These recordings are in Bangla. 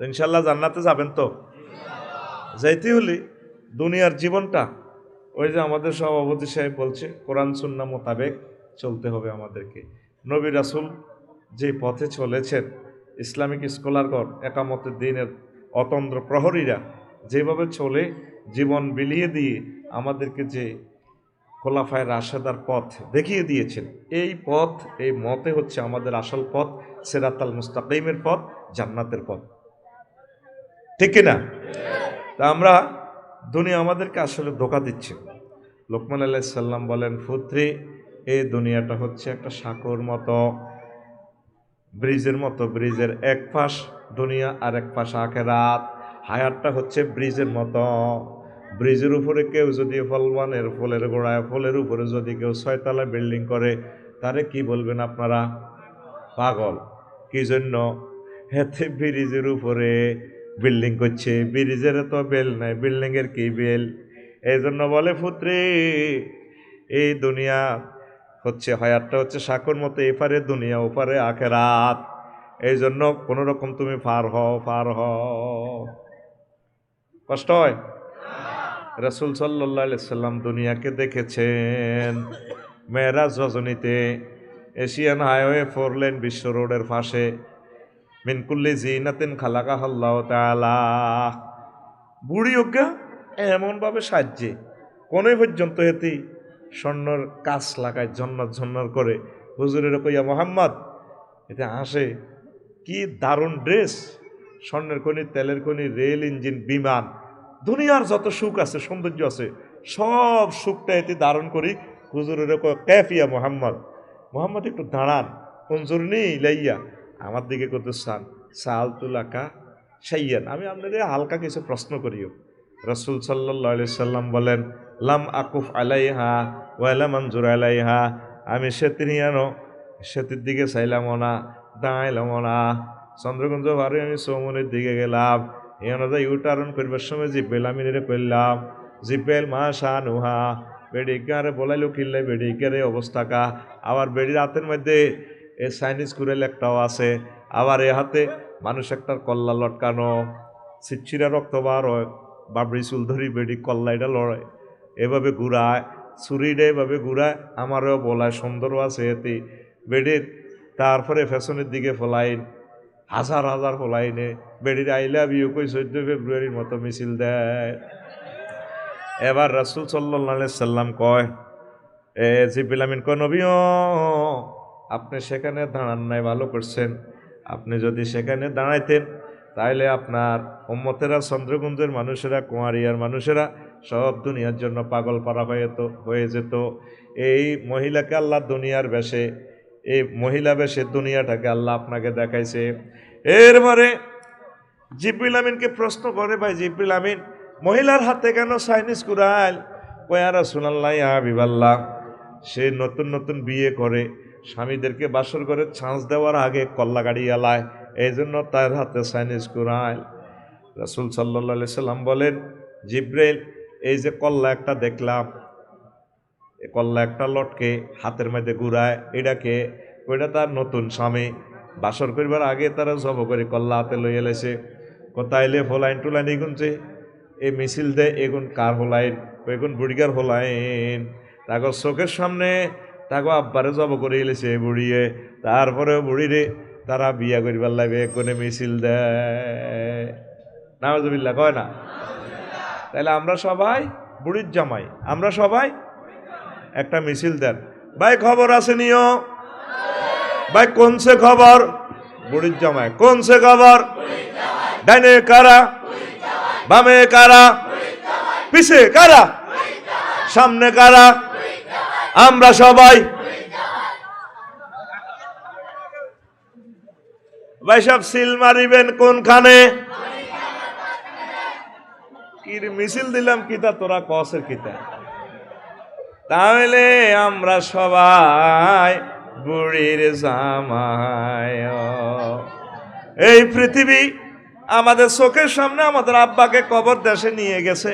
তো ইনশাল্লাহ জান্নাতে যাবেন তো? যাইতে হলে দুনিয়ার জীবনটা ওই যে আমাদের সভাপতি সাহেব বলছে কোরআন সুন্নাহ মোতাবেক চলতে হবে আমাদেরকে। নবী রাসূল যে পথে চলেছেন, ইসলামিক স্কলারগণ, একামতের দিনের অতন্দ্র প্রহরীরা যেভাবে চলে জীবন বিলিয়ে দিয়ে আমাদেরকে যে খোলাফায়ে রাশেদার পথ দেখিয়ে দিয়েছেন, এই পথ, এই মতে হচ্ছে আমাদের আসল পথ, সিরাতাল মুস্তাকিমের পথ, জান্নাতের পথ। ঠিক কিনা? তা আমরা দুনিয়া আমাদেরকে আসলে ধোঁকা দিচ্ছে। লোকমান আলাইহিস সালাম বলেন, পুত্রী, এই দুনিয়াটা হচ্ছে একটা সাঁকোর মতো, ব্রিজের মতো। ব্রিজের এক পাশ দুনিয়া আর এক পাশ আখিরাত। হায়াতটা হচ্ছে ব্রিজের মতো। ব্রিজের উপরে কেউ যদি ফলবানের ফলের গোড়ায়, ফলের উপরে যদি কেউ 6 তলা বিল্ডিং করে, তারে কি বলবেন আপনারা? পাগল। কি জন্য? হেতে ব্রিজের উপরে বিল্ডিং করছে, ব্রিজের তো বেল নাই, বিল্ডিং এর কি বেল? এই জন্য বলে, পুত্রী, এই দুনিয়া হচ্ছে, হায়াতটা হচ্ছে সাঁকোর মতো, এপারে দুনিয়া ওপারে আখিরাত। এই জন্য কোন রকম তুমি পার হও, পার হও। কষ্ট হয়? রাসূল সাল্লাল্লাহু আলাইহি সাল্লাম দুনিয়াকে দেখেছেন মেরাজ রজনীতে, এশিয়ান হাইওয়ে 4 লেন বিশ্ব রোডের পাশে। মিন কুল্লি জিনাতিন খালাকাহাল্লাহু তাআলা। বুড়ি ওকে এমনভাবে সাজছে, কোনই পর্যন্ত হেতি স্বর্ণর কাজ লাগায় ঝন্নর ঝন্নর করে। হুজুরের কইয়া, মোহাম্মদ, এতে আসে কি দারুণ ড্রেস, স্বর্ণের খনি, তেলের খনি, রেল ইঞ্জিন, বিমান, দুনিয়ার যত সুখ আছে, সৌন্দর্য আছে, সব সুখটা এতে ধারণ করি। হুজুরের ক্যাফিয়া মোহাম্মদ, মোহাম্মদ একটু দাঁড়ান, অঞ্জুরনি লাইয়া আমার দিকে করতে চান, সাল তুলাকা সাইয়ান, আমি আপনাদের হালকা কিছু প্রশ্ন করিও। রাসূল সাল্লাল্লাহু আলাইহি সাল্লাম বলেন, লাম আকুফ আলাইহা ওয়ালা মানজুর আলাইহা, আমি সেতিনিয়ানো সেতির দিকে চাইলামও না, দাঁড়াইলামও না। চন্দ্রগঞ্জ ভারে আমি চৌমনির দিকে গেলাম, এখানে যাই ইউটার্ন করবার সময় জিব্রাইল আমিনের কইলাম, জিব্রাইল মা শানুহা, বেডিকারে বলাইলো কিনলে বেডিকারে অবস্থা কা। আবার বেডির হাতের মধ্যে এ চাইনিজ কুরেল একটাও আছে, আবার এ হাতে মানুষ একটার কল্লা লটকানো, ছিচ্ছিরা রক্ত বার হয়, বাবরি চুল ধরি বেডি কল্লা এটা লড়ায়, এভাবে ঘুরায়, ছুরিটা এভাবে ঘুরায়, আমারও বলায় সুন্দরও আছে এতে বেডির। তারপরে ফ্যাশনের দিকে ফলাইন, হাজার হাজার ফলাইনে বেডির আই লাভ ইউ কই 14 ফেব্রুয়ারির মতো মিছিল দেয়। এবার রাসূল সাল্লাল্লাহু আলাইহি সাল্লাম কয়, জিবরিল আমিন কয়, নবী, আপনি সেখানে দাঁড়ান নাই, ভালো করছেন। আপনি যদি সেখানে দাঁড়াইতেন তাইলে আপনার উম্মতেরা, চন্দ্রগুঞ্জের মানুষেরা, কুয়ারিয়ার মানুষেরা সব দুনিয়ার জন্য পাগল পারা হয়ে যেত। এই মহিলাকে আল্লাহ দুনিয়ার বেশে, এই মহিলা বেশে দুনিয়াটাকে আল্লাহ আপনাকে দেখাইছে। এরপরে জিবরিল আমিনকে প্রশ্ন করে, ভাই জিবরিল আমিন, মহিলার হাতে কেন চাইনিজ কুড়াল? কয়, ইয়া রাসূলুল্লাহ, ইয়া হাবিবাল্লাহ, সে নতুন নতুন বিয়ে করে, স্বামীদেরকে বাসর করে ছাঁচ দেওয়ার আগে কল্লা গাড়ি এলায়, এই জন্য তার হাতে চাইনিজ কুড়াল। রাসূল সাল্লাল্লাহু আলাইহি সাল্লাম বলেন, জিবরাইল, এই যে কল্লা একটা দেখলাম, এই কল্লা একটা লটকে হাতের মধ্যে ঘুরায়, এটাকে, ওইটা তার নতুন স্বামী, বাসর করবার আগে তারা জব করে কল্লা হাতে লই এলেছে। কোথাইলে ফোলাইন টুলাইন এগুনছে, এই মিছিল দেয়, এগুন কার হোলাইন? এগুন বুড়িকার হোলাইন। তাকে চোখের সামনে তাকে আব্বারে জব করে এলেছে বুড়িয়ে, তারপরে বুড়িরে তারা বিয়া করিবার লাগে, কোনে মিছিল দেয়। নাউজুবিল্লাহ কয় না? তাহলে আমরা সবাই বুড়ির জামাই, আমরা সবাই একটা মিছিল দেন। ভাই খবর আছে নিও? ভাই কোনসে খবর? বুড়ির জামাই। কোনসে খবর? ডাইনে কারা, বামে কারা, পিছে কারা, সামনে কারা? আমরা সবাই। ভাই সব সিল মারিবেন কোনখানে? কি মিছিল দিলাম কিতা, তোরা কসের কিতা? তাহলে আমরা সবাই বুড়ির জামাই। এই পৃথিবী আমাদের চোখের সামনে আমাদের আব্বাকে কবর দেশে নিয়ে গেছে,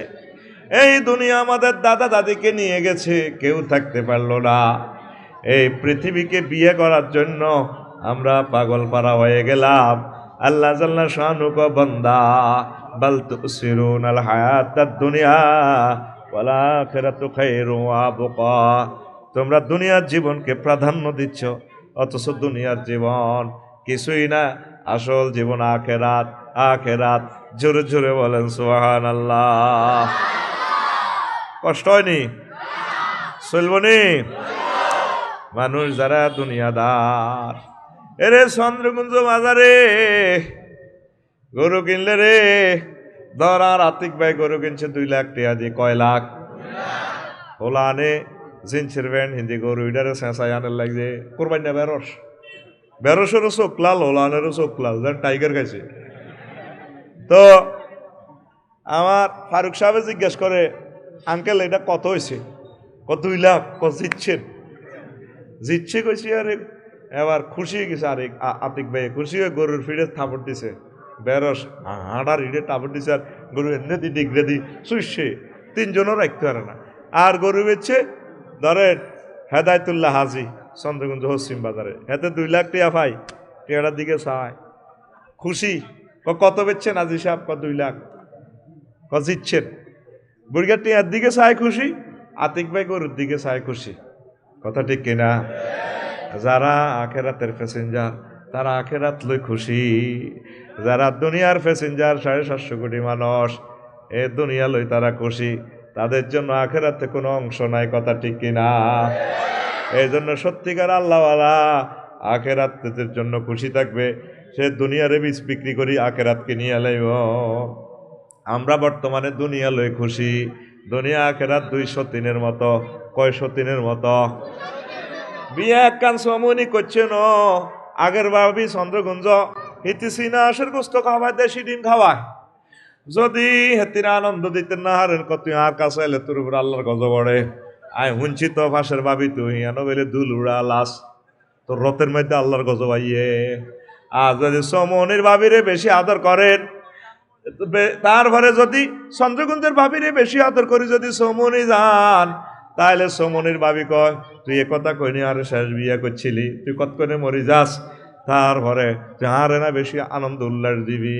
এই দুনিয়া আমাদের দাদা দাদিকে নিয়ে গেছে, কেউ থাকতে পারলো না। এই পৃথিবীকে বিয়ে করার জন্য আমরা পাগল পারা হয়ে গেলাম। আল্লাহ জাল্লা শানু কো বান্দা বাল তুসিরুনাল হায়াতাদ দুনিয়া ওয়াল আখিরাতু খায়রুন ওয়া আবকা। তোমরা দুনিয়ার জীবনকে প্রাধান্য দিচ্ছ, অথচ দুনিয়ার জীবন কিছুই না, আসল জীবন আখেরাত। আখেরাত জোরে জোরে বলেন সুবহানাল্লাহ। কষ্ট হয়নি? চলবনি? মানুষ যারা দুনিয়াদার, এরে চন্দ্রকুঞ্জ বাজারে গরু কিনলে রে, ধর আর আতিক ভাই গরু কিনছে 2 লাখ টাকা দিয়ে। কয় লাখ? ওলা আনে জিন্সের প্যান্ট হিন্দি গরু ইডারে চেঁচাই আনার লাগছে কোরবানি না বেরস, বেরসেরও চোখ লাল, ওলানেরও চোখ লাল, যেন টাইগার খাইছে। তো আমার ফারুক সাহেব জিজ্ঞেস করে, আঙ্কেল এটা কত হয়েছে? 2 লাখ। জিতছেন? জিতছে কইছি। আরে এবার খুশি হয়ে গেছে। আরে আতিক ভাই খুশি হয়ে গরুর ফিরে থাপড় দিছে, বেরস হাঁটার হিডে থাপড় দিছে, আর গরু এনে দি ডিগরে দি শুইছে। 3 জনও রাখতে পারে না। আর গরু বেচছে ধরেন হেদায়তুল্লাহ হাজি চন্দ্রকুঞ্জ পশ্চিম বাজারে, এতে 2 লাখ টাকা পাই। টেয়াটার দিকে চায় খুশি। কত বেচছেন হাজি সাহেব? 2 লাখ। জিতছেন? বুড়িয়া টেয়ার দিকে চায় খুশি, আতিক ভাই গরুর দিকে চায় খুশি। কথা ঠিক কিনা? যারা আখেরাতের প্যাসেঞ্জার তারা আখেরাত লই খুশি। যারা দুনিয়ার প্যাসেঞ্জার 750 কোটি মানুষ, এ দুনিয়া লই তারা খুশি, তাদের জন্য আখেরাতে কোনো অংশ নাই। কথা ঠিক কিনা? এই জন্য সত্যিকার আল্লাহওয়ালা আখেরাতের জন্য খুশি থাকবে। সে দুনিয়ারে বীজ বিক্রি করি আখেরাতকে নিয়ে লাইব। আমরা বর্তমানে দুনিয়া লই খুশি। দুনিয়া আখেরাত 203-এর মতো। কয়শো তিনের মতো? বিয়ে একখান সমনি করছে ন। আগের ভাবি চন্দ্রগুঞ্জ হিতিসি না আশের গোস্ত খাওয়ায়, দেশি ডিম খাওয়ায়। যদি হেতির আনন্দ দিতে না হারেন, কত আর কাছে এলে তোর উপর আল্লাহর গজব পড়ে। আয় হুঞ্চি তো পাশের ভাবি তুই এন বলে দুল উড়া লাশ, তোর রথের মধ্যে আল্লাহর গজব আইয়ে। আর যদি সমনির ভাবিরে বেশি আদর করেন, তারপরে যদি চন্দ্রকুঞ্জের ভাবিরে বেশি আদর করি, যদি সমনি যান, তাহলে সমনির ভাবি কয় তুই একথা কইনি আর শেষ বিয়ে করছিলি, তুই কত করে মরি যাস। তারপরে যাহারে না বেশি আনন্দ উল্লাস দিবি।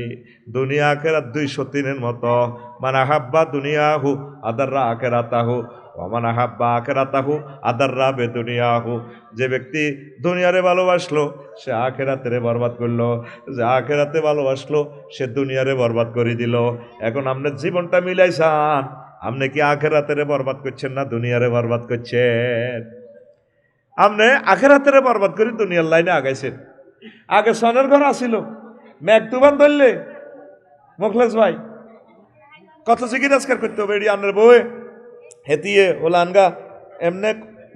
দুনিয়া আখেরাত 203-এর মতো। মানে হাব্বা দুনিয়া হু আদাররা আখেরাতাহু, ওমান হাব্বা আখেরাতাহু আদাররা বে দুনিয়াহু। যে ব্যক্তি দুনিয়ারে ভালোবাসলো সে আখেরাতে বরবাদ করলো, যে আখেরাতে ভালোবাসলো সে দুনিয়ারে বরবাদ করে দিল। এখন আপনার জীবনটা মিলাইছান, আপনি কি আখেরাতে বরবাদ করছেন না দুনিয়ারে বরবাদ করছেন? আপনি আখেরাতে বরবাদ করে দুনিয়ার লাইনে আগাইছেন। আগে সনের ঘর আসিল, মেঘতুবান ধরলে মুখলেস ভাই কত চিকি রাজকার করতে হবে। এটি আপনার বউয়ে হেতিয়ে ওলা আনগা এমনে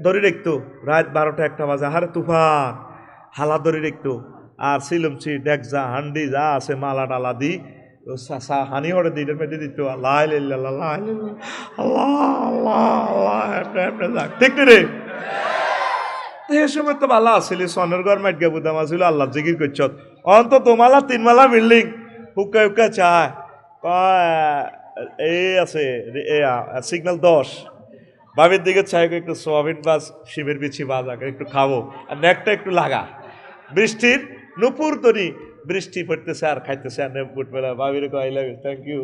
ধরে রাখতো, রাত 12টা-1টা বাজে, হারে তুফান হালা ধরে রাখতো। আর সিলমচি ডেকজা হান্ডি যা আছে মালা টালা দি হানি হরে দিটের মেয়েদের দিত। আল্লাহ আল্লাহ আল্লাহ আল্লাহ, ঠিক রে? এই সময় তো ভালো আসিল, সনের ঘর মাইট গা বুদাম আসিল, আল্লাহ জিকির করছ। অন্তত 3 মালা বিল্ডিং হুকা হুকা চায়। এই আছে সিগন্যাল 10, বাবির দিকে চাই একটু সোয়াবিন বাস শিবের বিছি বাজা একটু খাবো, আর নেকটা একটু লাগা। বৃষ্টির নুপুর তরি, বৃষ্টি পড়তেছে আর খাইতেছে আর ফুটবেলা। বাবির কই লাগে থ্যাংক ইউ।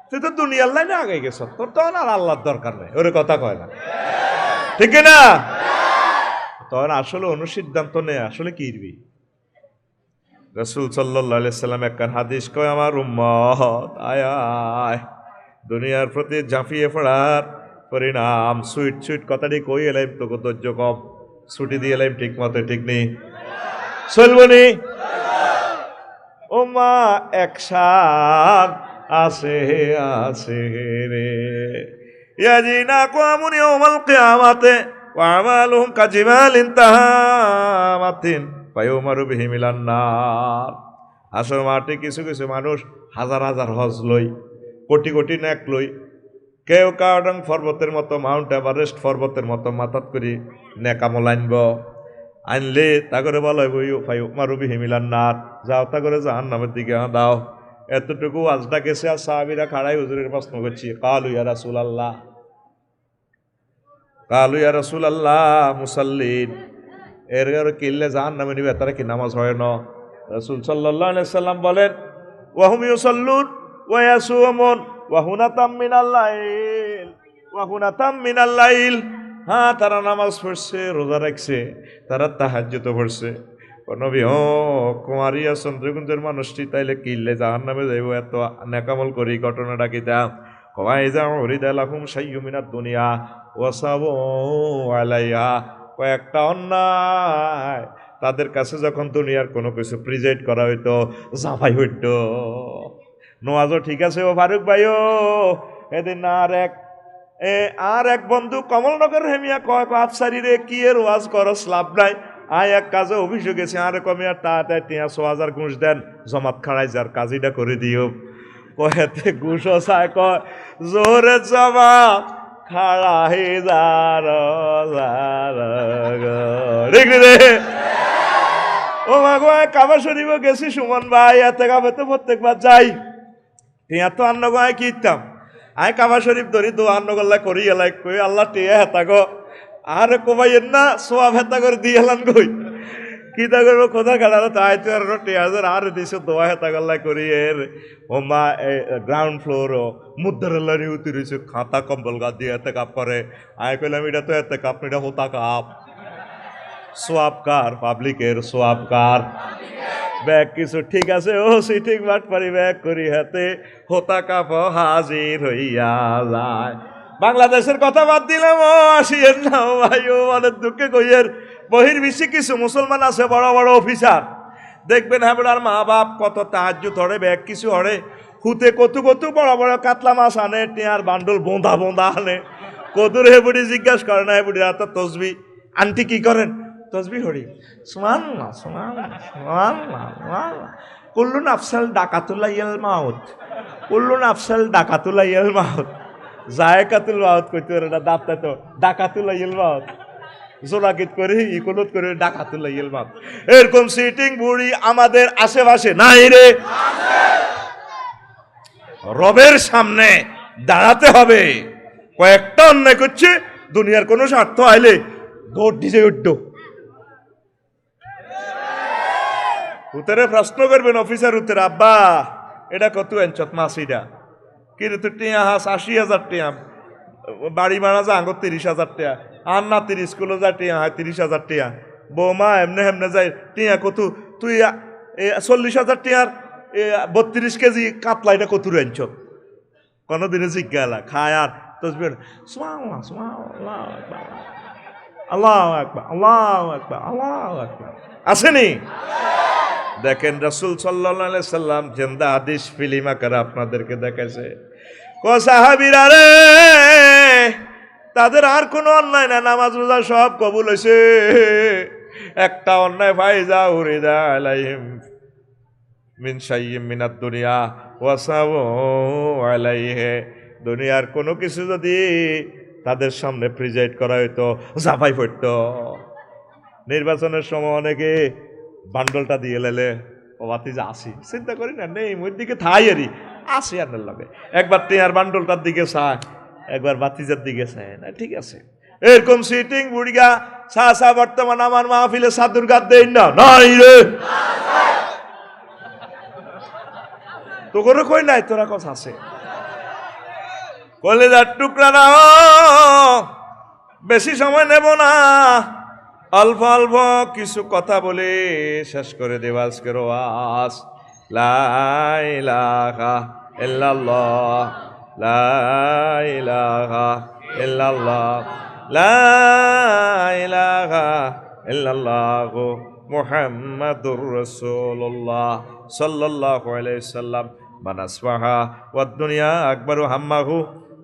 তুই তো দুনিয়ার লাইনে আগে গেছ, তোর তো আর আল্লাহর দরকার নেই। ওরে কথা কয় না, ঠিক না? তখন আসলে অনুসিদ্ধান্ত নেই আসলে কি ইরবি। রাসূল সাল্লাল্লাহু আলাইহি সাল্লাম একখান হাদিস কয়, আমার উম্মত আয় আয় দুনিয়ার প্রতি ঝাঁপিয়ে পড়ার পরিণাম সুইট সুইট কথাটি কই এলাম, তোকে ধৈর্য কম, ছুটি দিয়ে এলাম ঠিক মতো, ঠিক নেই? চলবনি ও মা একসাথ আছে আছে রে ইয়াজিনা কামুনি ওয়াল কিয়ামাতে ওয়া আমালুহুম কাজিমালিন তাহামাতিন ফায়ুমারু বিহি মিলান নার। আসল মাঠে কিছু কিছু মানুষ হাজার হাজার হজ লই, কোটি কোটি নেক লই, কেউ কাউডাং পর্বতের মতো মাউন্ট এভারেস্ট পর্বতের মতো মাথাত করি নেকামল আনব। আনলে তা করে বলা ফায়ুমারু বিহি মিলান নার, যাও তা করে জাহান্নামের দিকে দাও। এতটুকু আজটা গেছে আর সাহাবীরা খাড়াই হুজুরের প্রশ্ন করছি, কালু ইয়া রাসূলুল্লাহ, কালু ইয়া রাসূলুল্লাহ মুসাল্লিন, এর কিনলে জাহান্নামে নিবে, তারা কি নামাজ হয় না? রাসূল সাল্লাল্লাহু আলাইহি সাল্লাম বলেন, ওয়াহুম ইউসাল্লুন ওয়া ইয়াসুমুন ওয়া হুনাতাম মিনাল লাইল ওয়া হুনাতাম মিনাল লাইল। হ্যাঁ, তারা নামাজ পড়ছে, রোজা রাখছে, তারা তাহাজ্জুদ পড়ছে। নবী, কুমারিয়া চন্দ্রগুঞ্জের মানুষটি তাইলে কিল্লে জাহান্নামে যাইব, এত নেকামল করি, ঘটনাটা কি দাম? কওয়াইজা উরিদা লাহুম শাইয়্যুম মিনাদ দুনিয়া ওয়াসাবু আলাইহা। কয়েকটা অন্যায় তাদের কাছে যখন দুনিয়ার কোনো কিছু প্রিজেন্ট করা হইতো, জাফাই হইত। নোয়াজও ঠিক আছে ও ফারুক ভাইও, এদিন আর এক বন্ধু কমলনগর হেমিয়া কয় আফসারি রে, কি এর ওয়াজ করস, লাভ নাই। আয় এক কাজে অভিযোগ গেছে, আর কমে আর তাড়াতাড়ি 3,000 ঘুষ দেন, জমাত খাড়াই যার কাজীটা করে দিও। কয়েতে ঘুষও চায়, কয় জোরে জমাত খাড়াই যার রে। ও মা গো, কাবা শরীফও গেছি সুমন ভাই, এতে কাবে তো প্রত্যেকবার যাই। টিয়া তো আন্ন গায় কি ইতাম, আয় কাবা শরীফ ধরি দো আন্ন গল্লা করি এলাই কই, আল্লাহ টিয়া হেতা গো আর কোবাইয়ের না, সোয়াব হেতা করে দিয়ে এলান কই কি তা করবো, কোথা কাটালো তাই তো আর টিয়াজের আর দিছো দোয়া হেতা গল্লা করি। এর ও মা গ্রাউন্ড ফ্লোর মুদ্রাল্লারি উতরিছে, খাতা কম্বল গা দিয়ে এতে কাপ করে। আয় কইলাম এটা তো এতে কাপ, এটা হোতা কাপ। সোয়াবকার পাবলিকের, সোয়াবকার ব্যাগ কিছু ঠিক আছে, ও সিটিং বাট পারি ব্যাগ করি হাতে, হোতা কাপ হাজির হইয়া যায়। বাংলাদেশের কথা বাদ দিলাম, ও আসিয়েন না ভাই, ও অনেক দুঃখে কইয়ের বহির্বিশ্বে কিছু মুসলমান আছে বড় বড় অফিসার, দেখবেন হ্যাঁ মা বাপ কত তাহাজ্জুদ ধরে, ব্যাগ কিছু হরে, হুতে কতু কতু বড় বড় কাতলা মাছ আনে, টিয়ার বান্ডল বোঁদা বোঁদা আনে, কদুর হেবুড়ি জিজ্ঞাসা করে না, হেবুড়ি রাত তসবি, আন্টি কি করেন, তসবি হরি, সুবহানাল্লাহ সুবহানাল্লাহ সুবহানাল্লাহ সুবহানাল্লাহ, কুল্লু নাফসাল ডাকাতুল্লাহিল মাউত, কুল্লু নাফসাল ডাকাতুল্লাহিল মাউত, জায়কাতুল মাউত কইতে পারে না, দাঁতটা তো ডাকাতুল্লাহিল মাউত, জোলাকিত করে ইকুলত করে ডাকাতুল্লাহিল মাউত। এরকম সিটিং বুড়ি আমাদের আশেপাশে নাই রে। রবের সামনে দাঁড়াতে হবে, কয়েকটা অন্যায় করছে, দুনিয়ার কোনো স্বার্থ আইলে দৌড় ডিজে উঠল, উত্তরে প্রশ্ন করবেন অফিসার, উত্তরে আব্বা এটা কত এনচত মাসিটা কিন্তু তুই টিয়া হাস 80,000 টিয়া, বাড়ি মারা যা আঙ্গ 30,000 টিয়া, আর না 30 স্কুলে যা টিয়া হয় 30,000 টিয়া, বৌমা এমনে হেমনে যায় টিয়া কত, তুই 40,000 টিয়ার 32 কেজি কাতলাইটা কত এনচত, কোনোদিনে জিজ্ঞালা খায় আর তসবিহ সুবহানাল্লাহ সুবহানাল্লাহ আল্লাহু আকবার আল্লাহু আকবার আল্লাহু আকবার আসেনি। দেখেন রাসূল সাল্লাল্লাহু আলাইহি সাল্লাম জিন্দা হাদিস ফিল্ম আকারে আপনাদেরকে দেখাইছে, কো সাহাবীরা রে, তাদের আর কোনো অন্যায় না, নামাজ রোজা সব কবুল হয়েছে, একটা অন্যায় ফাইজা উরিদা আলাইহিম মিন শাইয়্যিম মিনাদ দুনিয়া ওয়াসাবু আলাইহি, দুনিয়ার কোনো কিছু যদি তাদের সামনে প্রেজেন্ট করা হইতো, জাফাই পড়তো। নির্বাচনের সময় অনেকে বান্ডলটা দিয়ে লেলে ও বাতিজা আসি, চিন্তা করি না নেই ওই দিকে থাই আরি আসি আর লাগে, একবার টিয়ার বান্ডলটার দিকে চায়, একবার বাতিজার দিকে চায় না, ঠিক আছে। এরকম সিটিং বুড়িগা সা বর্তমান আমার মাহফিলে সাধুর গাদ দেই না, নাই রে তো করে কই নাই, তোরা কথা আছে কলেজার টুকরা না, বেশি সময় নেব না, অল্প অল্প কিছু কথা বলে শেষ করে দেব আজকের ওয়াজ। লা ইলাহা ইল্লাল্লাহ লা ইলাহা ইল্লাল্লাহ লা ইলাহা ইল্লাল্লাহ মুহাম্মাদুর রাসূলুল্লাহ সাল্লাল্লাহু আলাইহি সাল্লাম। মান আসবাহা ওয়াদ দুনিয়া আকবারু হাম্মাহু,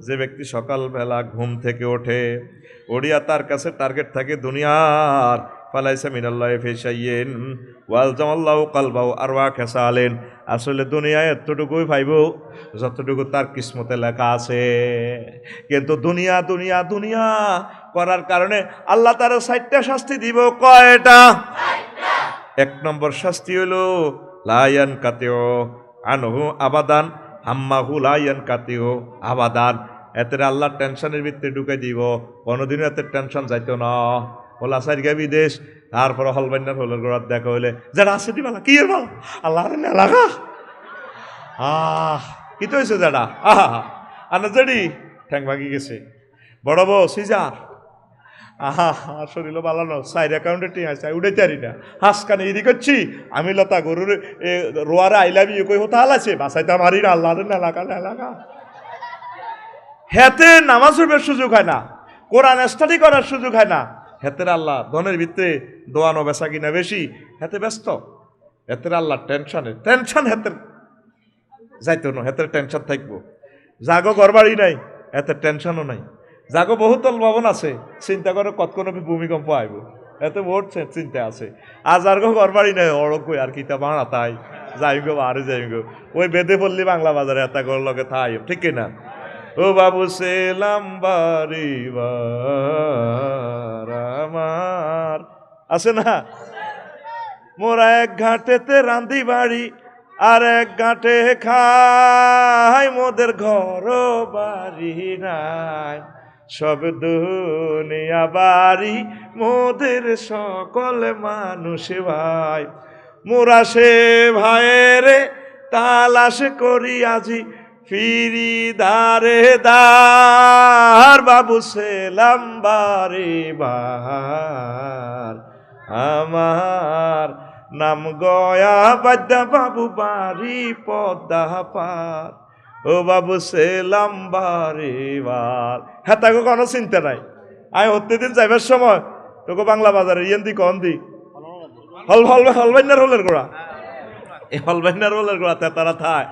যে ব্যক্তি সকালবেলা ঘুম থেকে ওঠে, ওড়িয়া তার কাছে টার্গেট থাকে দুনিয়ার, ফালাইসা মিনাল্লাহি ফি শাইইন ওয়াল জামাল্লাহু কলবাহু আরওয়া খাসালেন, আসলে দুনিয়ায় এতটুকুই পাইব যতটুকু তার কিসমতে লেখা আছে। কিন্তু দুনিয়া দুনিয়া দুনিয়া করার কারণে আল্লাহ তার 4টা শাস্তি দিব। কয়টা? 1 নম্বর শাস্তি হলো লায়ান কাতেও আনহু আবাদান হাম্মাহু লায়ান কাতেও আবাদান, এতে আল্লাহ টেনশনের ভিতরে ঢুকে দিব, কোনোদিনও এতে টেনশন যাইতো না। ওলা সাইরগা বিদেশ তারপরে হলবাইনার হলের গোড়ার দেখা হইলে যারা আছে দি বালা কি এর বালা আল্লাহ রে না লাগা কি তো হয়েছে যারা আনা জেডি ঠ্যাং ভাগি গেছে বড় বউ সিজার শরীর বালানো সাইড অ্যাকাউন্টে টিং আছে উড়াইতে পারি না হাসকানে ইদি করছি আমি লতা গরুর রোয়ারে আইলাবি কই হতে হালাছে বাসাইতে মারি না আল্লাহ না লাগা হেতে নামাজ পড়বার সুযোগ হয় না, কোরআন স্টাডি করার সুযোগ হয় না। হেতের আল্লাহ ধনের ভিতরে দোয়ানো বেচা কিনা বেশি, হেতে ব্যস্ত। হেতের আল্লাহ টেনশন হেতের যাইতো না, হেতের টেনশন থাকবো। জাগো ঘরবাড়ি নাই, এতে টেনশনও নাই। জাগো বহুতল ভবন আছে, চিন্তা করে কতক্ষণ ভূমিকম্প আইব, এতে বহুত চিন্তা আছে। আজ আর গো ঘরবাড়ি নাই, অড়ক কই আর কিতা বাড়া তাই যাই গো আরে যাই গো ওই বেদে পড়লি বাংলা বাজারে এত গর লগে থাই, ঠিক না? ও বাবু সেলাম বাড়িবার আমার আছে না, মোরা এক ঘাটেতে রান্ধি বাড়ি আর এক ঘাটে খাই, মোদের ঘর বাড়ি নাই, সব দুনিয়া বাড়ি মোদের সকল মানুষ ভাই। মোরা সে ভাইরে তালাশ করি আজি ফিরি দারে দার, বাবু সেলাম বাড়িবার আমার নাম গয়া বাদ্যা, বাবু বাড়ি পদ্মা পার। ও বাবু সেলাম বাড়িবার। হ্যাঁ তাকে কোনো চিন্তা নাই। আমি প্রতিদিন যাইবার সময় তোকে বাংলা বাজারে ইয়েন দি কন দি হলবাইনার হলের গোড়া, এই হলবাইনার হলের গোড়া তারা থায়,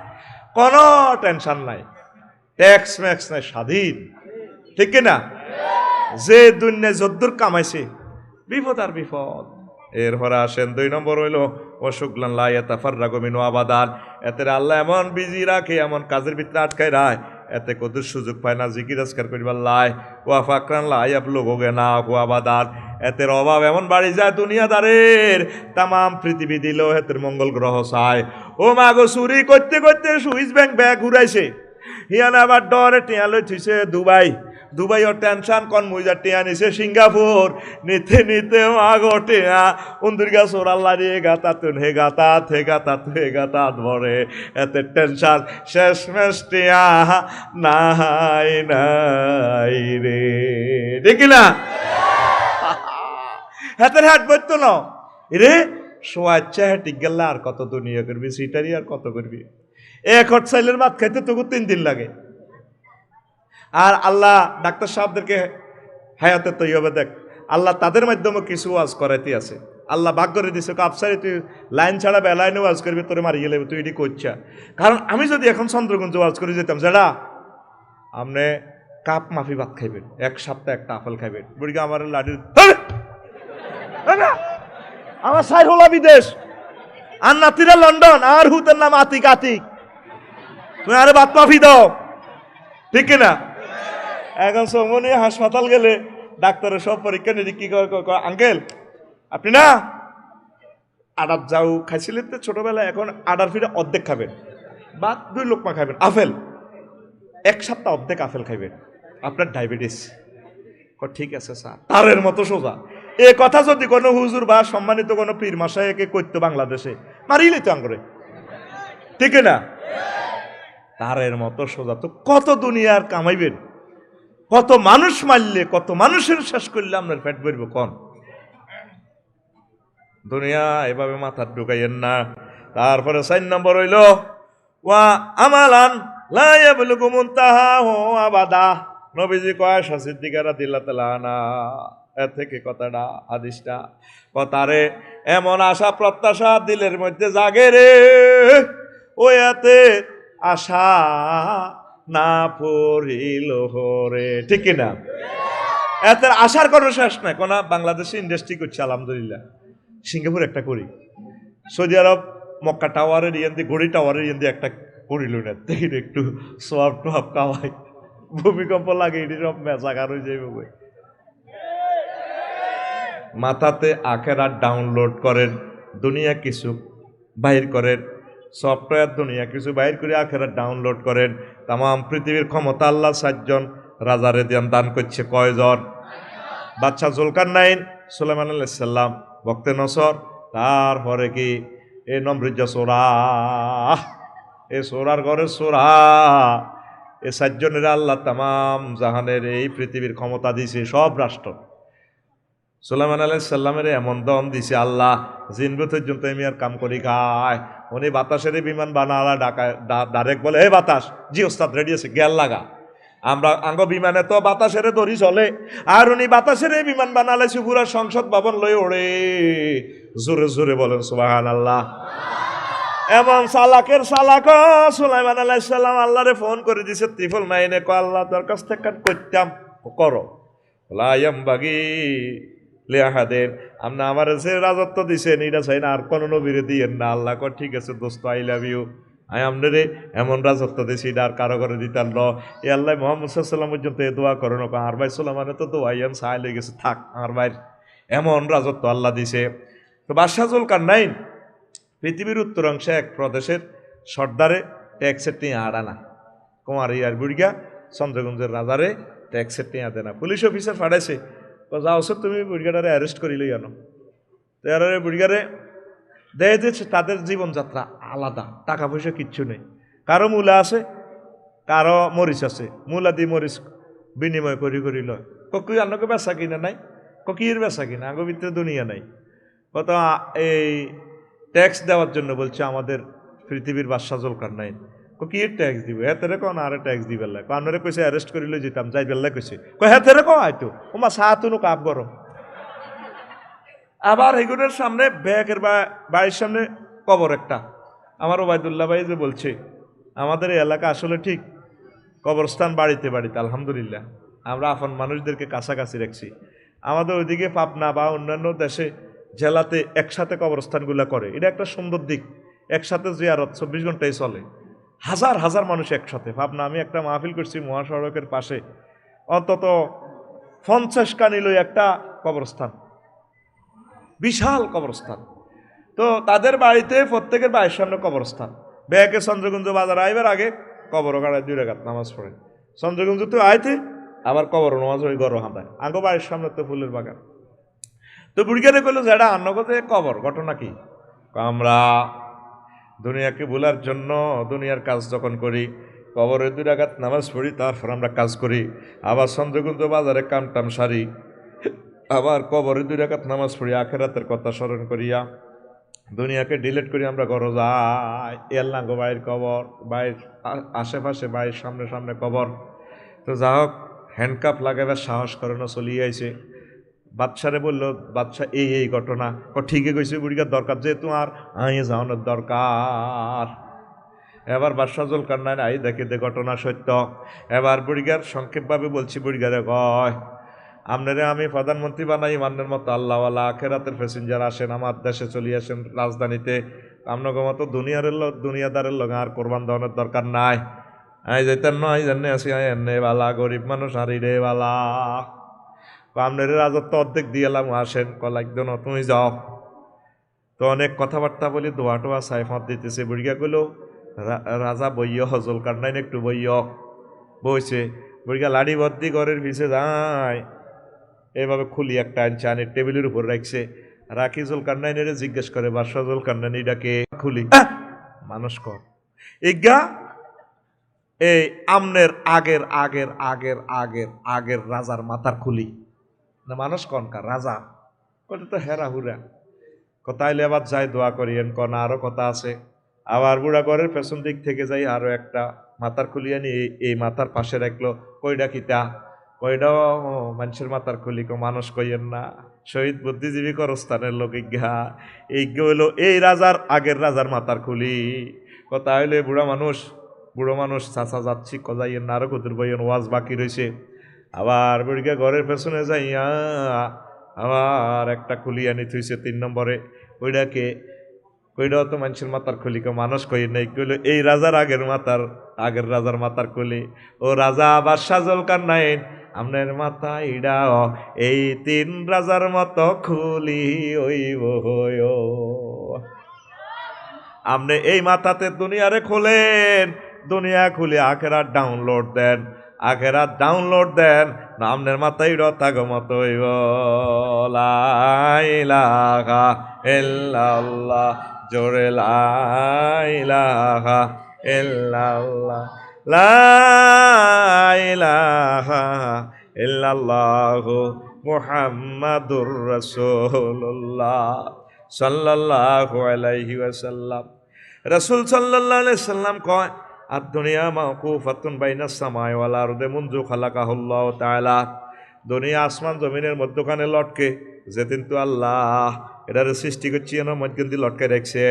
কোনো টেনশন নাই, ট্যাক্স ম্যাক্স নাই, স্বাধীন, ঠিক কিনা? যে দুনিয়া যদ্দুর কামাইছে বিপদ আর বিপদ। এরপরে আসেন 2 নম্বর হইল অসুগলান লাইয়াতাফাররাগুমিনু আবাদান। এতে আল্লাহ এমন বিজি রাখে, এমন কাজের ভিতরে আটকায় রায়, এতে কত সুযোগ পায় না জিকির আজকার করিবার লাই। ওয়া ফাকরান লাইয়াবলুগুগে না হু আবাদান। এতের অভাব এমন বাড়ি যায় দুনিয়াদারের, তামাম পৃথিবী দিল এতের মঙ্গল গ্রহ চায়। ও মা গো, চুরি করতে করতে সুইস ব্যাংক ব্যাগ ঘুরাইছে, হিয়ানা আবার ডরে টিয়া লই থুইছে দুবাই ও টেনশন কন মুইজা টিয়া নিছে সিঙ্গাপুর, নিতে নিতে মাগো টিয়া উন্দুর গাছ ওরাল্লা দিয়ে গাতাতুন হে গাতাত ভরে, এতে টেনশন শেষ মেশ টিয়া নাই রে, ঠিক না? হাতের হাট বইতো না রে, সোয়াচ্ছা হাটি গেল আর কত দুনিয়া করবি, সিটারি আর কত করবি। এক হট সাইলের ভাত খাইতে তোকে 3 দিন লাগে। আর আল্লাহ ডাক্তার সাহেবদেরকে হায়াতে তৈয়বে দেখ, আল্লাহ তাদের মাধ্যমে কিছু ওয়াজ করাইতে আছে। আল্লাহ ভাগ করে দিছে, আফসারি তুই লাইন ছাড়া বেলাইনে ওয়াজ করবি, তোরে মারি গেলে তুই এটি করছা। কারণ আমি যদি এখন চন্দ্রগঞ্জ ওয়াজ করে যেতাম, যেটা আপনি কাপ মাফি ভাত খাইবেন, 1 সপ্তাহ একটা আপেল খাইবেন, বুড়িকে আমার লাঠির আমার সাইড হলা বিদেশ, আর নাতিরা লন্ডন, আর হুতের নাম আতিক। তুমি আরে ভাত মাফি দাও, ঠিক না? এখন সমনি হাসপাতাল গেলে ডাক্তারের সব পরীক্ষা নিরীক্ষা করে, আঙ্কেল আপনি না আডার যাও খাইছিলেন তো ছোটবেলায়, এখন আডার ফিরে অর্ধেক খাবেন, বা 2 লোকমা খাবেন আপেল, 1 সপ্তাহ অর্ধেক আপেল খাইবেন, আপনার ডায়াবেটিস। ঠিক আছে স্যার, তারের মতো সোজা। এ কথা যদি কোনো হুজুর বা সম্মানিত কোনো পীর মাসাইকে করতো বাংলাদেশে, মারিলে তো আঙ্গরে, ঠিক না? তারের মতো সোজা। তো কত দুনিয়ার কামাইবেন, কত মানুষ মারলে, কত মানুষের শেষ করলে আপনার পেট ভরব কোন? দুনিয়া এভাবে মাথার ঢুকাইয়েন না। তারপরে 4 নম্বর হইল ওয়া আমালান লা ইয়াবলুগু মুনতাহাহু আবাদা। নবীজি কয় সিদ্দিকা রাদিয়াল্লাহু তাআলা আনহা, এর থেকে কথাটা হাদিসটা কথারে এমন আশা প্রত্যাশা দিলের মধ্যে জাগে রে, ওই এতে আশা না পড়িল হরে, ঠিক না? এত আশার কোনো শেষ নাই। কোন বাংলাদেশে ইন্ডাস্ট্রি করছে আলহামদুলিল্লাহ, সিঙ্গাপুর একটা করি, সৌদি আরব মক্কা টাওয়ারের ইয়েন্দি গড়ি টাওয়ারের ইয়েন্দি একটা করিল না, দেখি একটু সোয়াব টোয়াব খাওয়াই, ভূমিকম্প লাগে এটি সব মেজাগার হয়ে যাইব। মাথাতে আখেরাত ডাউনলোড করেন, দুনিয়া কিছু বাহির করেন, সফটওয়্যার দুনিয়া কিছু বাহির করে আখেরাত ডাউনলোড করেন। তাম পৃথিবীর ক্ষমতা আল্লাহ 7 জন রাজারে দান করছে। কয়জন? বাদশাহ জুলকারনাইন, সুলাইমান আলাইহিস সালাম, বক্তে নসর, তারপরে কি এ নমরুজ্জা সোরা, এ সোরার ঘরের সোরা, এ সাতজনের আল্লাহ তামাম জাহানের এই পৃথিবীর ক্ষমতা দিছে সব রাষ্ট্র। সুলাইমান আলাইহিস সালামের এমন দম দিছে আল্লাহ, জিনবু পর্যন্ত আমি আর কাম করি খায়। উনি বাতাসের বিমান বানালা ডাকায়, ডাইরেক্ট বলে হে বাতাস, জি ওস্তাদ রেডি আছে, গেল লাগা। আমরা আঙ্গ বিমানে তো বাতাসের দড়ি চলে, আর উনি বাতাসের বিমান বানালে পুরা সংসদ ভবন লই ওড়ে। জোরে জোরে বলেন সুবহানাল্লাহ। এমন সালাকের সালাক সুলাইমান আলাইহিস সালাম আল্লাহরে ফোন করে দিছে ত্রিফল মাইনে, কো আল্লাহ তোর কাছ থেকে করতাম করো, লায়াম বাগি লেহাদের আপনি আমার যে রাজত্ব দিছেন এটা চাই না আর কোন নবীরে দিয়েন না। আল্লাহ কর ঠিক আছে দোস্ত, আই লাভ ইউ, আই আমনে এমন রাজত্ব দিছি এটা আর কারো করে দিতাম ন। এ আল্লাহ মোহাম্মদ সাল্লাম পর্যন্ত এ দোয়া করেন, আর ভাই সুলাইমানে তো দোয়াইয়ান সাহায্য লেগে গেছে, থাক আর ভাই এমন রাজত্ব আল্লাহ দিছে। তো বাদশাহ জুলকারনাইন পৃথিবীর উত্তরাংশে এক প্রদেশের সর্দারে ট্যাক্সের টিয়া আড়ানা, কুমারী আর বুড়িয়া চন্দ্রগঞ্জের রাজারে ট্যাক্সের টিয়া দেনা। পুলিশ অফিসার ফাড়াইছে, যাও সব তুমি বুড়িয়াটারে অ্যারেস্ট করি লই আনো। তো এরারে বুড়িয়ারে দেয় যে তাদের জীবনযাত্রা আলাদা, টাকা পয়সা কিচ্ছু নেই, কারো মূলা আছে, কারো মরিচ আছে, মূলা দিয়ে মরিচ বিনিময় করি করি লয়। কই আন্নকে বেচা কিনা নাই, কির বেচা কিনা, আগো ভিতরে দুনিয়া নাই। কত এই ট্যাক্স দেওয়ার জন্য বলছে আমাদের পৃথিবীর বাদশাহ জুলকারনাইন, কি ট্যাক্স দিব, হ্যাঁ তেরে কন আরে ট্যাক্স দি বেলা, আপনারে কইছে অ্যারেস্ট করিল যেতাম, যাই বেলা কইছে, হ্যাঁ তেরে কো আইতো ওমা চা তুনু কাপ গরম। আবার এগুলোর সামনে ব্যাগের বাড়ির সামনে কবর একটা। আমার ওবায়দুল্লাহ ভাই যে বলছে আমাদের এই এলাকা আসলে ঠিক কবরস্থান বাড়িতে বাড়িতে আলহামদুলিল্লাহ আমরা আপন মানুষদেরকে কাছাকাছি রাখছি। আমাদের ওইদিকে পাবনা বা অন্যান্য দেশে জেলাতে একসাথে কবরস্থানগুলো করে, এটা একটা সুন্দর দিক। একসাথে জিয়ারত 24 ঘন্টায় চলে, হাজার হাজার মানুষ একসাথে। পাবনা আমি একটা মাহফিল করছি মহাসড়কের পাশে, অন্তত 50 কানি লই একটা কবরস্থান, বিশাল কবরস্থান। তো তাদের বাড়িতে প্রত্যেকের বাড়ির সামনে কবরস্থান। ব্যাগে চন্দ্রগঞ্জ বাজার আইবার আগে কবর কাটায় 2 রাকাত নামাজ পড়ে, চন্দ্রগঞ্জ তো আইতে আবার কবর নামাজ ওই গরম হাঁদায়, আঙ্গো বাড়ির সামনে তো ফুলের বাগান। তো বুড়িগারে কইলো যে এটা আন্নগতে কবর, ঘটনা কি? আমরা দুনিয়াকে ভুলার জন্য দুনিয়ার কাজ যখন করি, কবরে 2 রাকাত নামাজ পড়ি, তারপর আমরা কাজ করি, আবার চন্দ্রগঞ্জ বাজারে কামটাম সারি, আবার কবরে 2 রাকাত নামাজ পড়ি, আখেরাতের কথা স্মরণ করিয়া দুনিয়াকে ডিলিট করি, আমরা ঘরে যাই। এল্লাঙ্গো বাড়ির কবর, বাড়ির আশেপাশে, বাড়ির সামনে সামনে কবর। তো যা হোক হ্যান্ডকাপ লাগাবার সাহস করে না, চলিয়ে আইছে। বাদশারে বলল, বাদশাহ এই ঘটনা, ঠিকই কইছে বুড়িগার দরকার, যেহেতু আর আইয়ে যাওয়ানোর দরকার। এবার বাদশাহ জুলকারনাইন আই দেখে দে ঘটনা সত্য। এবার বুড়িগার সংক্ষেপভাবে বলছি, বুড়িগারে কয় আপনারে আমি প্রধানমন্ত্রী বানাই, মান্নের মতো আল্লাহওয়ালা আখেরাতের প্যাসেঞ্জার আসেন আমার দেশে, চলে আসেন রাজধানীতে, আপনাকে মতো দুনিয়াদারের লগে আর কোরবান দেওয়ানোর দরকার নাই। আই যেতেন নয় জানে আসি, আই এনে বালা, গরিব মানুষ হারি রে বালা, আপনার রাজত্ব অর্ধেক দিয়েলাম, আসেন লাগতো তুমি যাও। তো অনেক কথাবার্তা বলি, দোয়া টোয়া সাইফাত দিতেছে। বুড়িয়া কইল রাজা বইয়, জুলকারনাইন একটু বইয়। বইছে বুড়িয়া লাড়ি ভর্তি ঘরের পিছে যায়, এইভাবে খুলি একটা আনছে, আনে টেবিলের উপর রাখছে। রাখি জুলকারনাইনের জিজ্ঞেস করে, বাদশাহ জুলকারনাইন এটাকে খুলি মানুষ কর ইজ্ঞা এই আমনের আগের আগের আগের আগের আগের রাজার মাথার খুলি না, মানুষ কনকার রাজা কত তো হেরা হুরা কোথাইলে আবার যাই দোয়া করিয়েন কন, আরো কথা আছে। আবার বুড়া ঘরের পেছন দিক থেকে যাই আরো একটা মাথার খুলি আনি, এই মাথার পাশে রাখলো। কইডা কিতা? কইডাও মানুষের মাথার খুলি, কো মানুষ কইয়েন না, শহীদ বুদ্ধিজীবী করস্থানের লোক ইজ্ঞা। এইজ্ঞ হইলো এই রাজার আগের রাজার মাথার খুলি। কথা হইলে বুড়ো মানুষ চাচা যাচ্ছি কজাইয়েন না, আরো কুতুর বইয়েন, ওয়াজ বাকি রয়েছে। আবার বুড়িকে ঘরের পেছনে যাইয়া আবার একটা খুলি আনি থুইছে 3 নম্বরে। কইটাও তো মানুষের মাথার খুলি, কেউ মানুষ কই নাই, কইল এই রাজার আগের রাজার মাথার খুলি। ও রাজা বাদশাহ জুলকারনাইন, আপনার মাথা ইডাও এই 3 রাজার মতো খুলি হইব হইও। আপনি এই মাথাতে দুনিয়ারে খোলেন, দুনিয়া খুলে আখেরাত ডাউনলোড দেন। আখেরাত ডাউনলোড দেন নামনের মাথায় রতাগমত হইব লা ইলাহা ইল্লাল্লাহ জোরে লা ইলাহা ইল্লাল্লাহ লা ইলাহা ইল্লাল্লাহু মুহাম্মাদুর রাসূলুল্লাহ সাল্লাল্লাহু আলাইহি ওয়াসাল্লাম। রাসূল সাল্লাল্লাহু আলাইহি সাল্লাম কয় আর দুনিয়া মাওকুফাতুন বাইনাস সামাই ওয়াল আরদি মুনযু খালাকাহুল্লাহু তাআলা। দুনিয়া আসমান জমিনের মধ্যখানে লটকে যেদিন তো আল্লাহ এটার সৃষ্টি করছি যেন মধ্যখান লটকে রাখছে।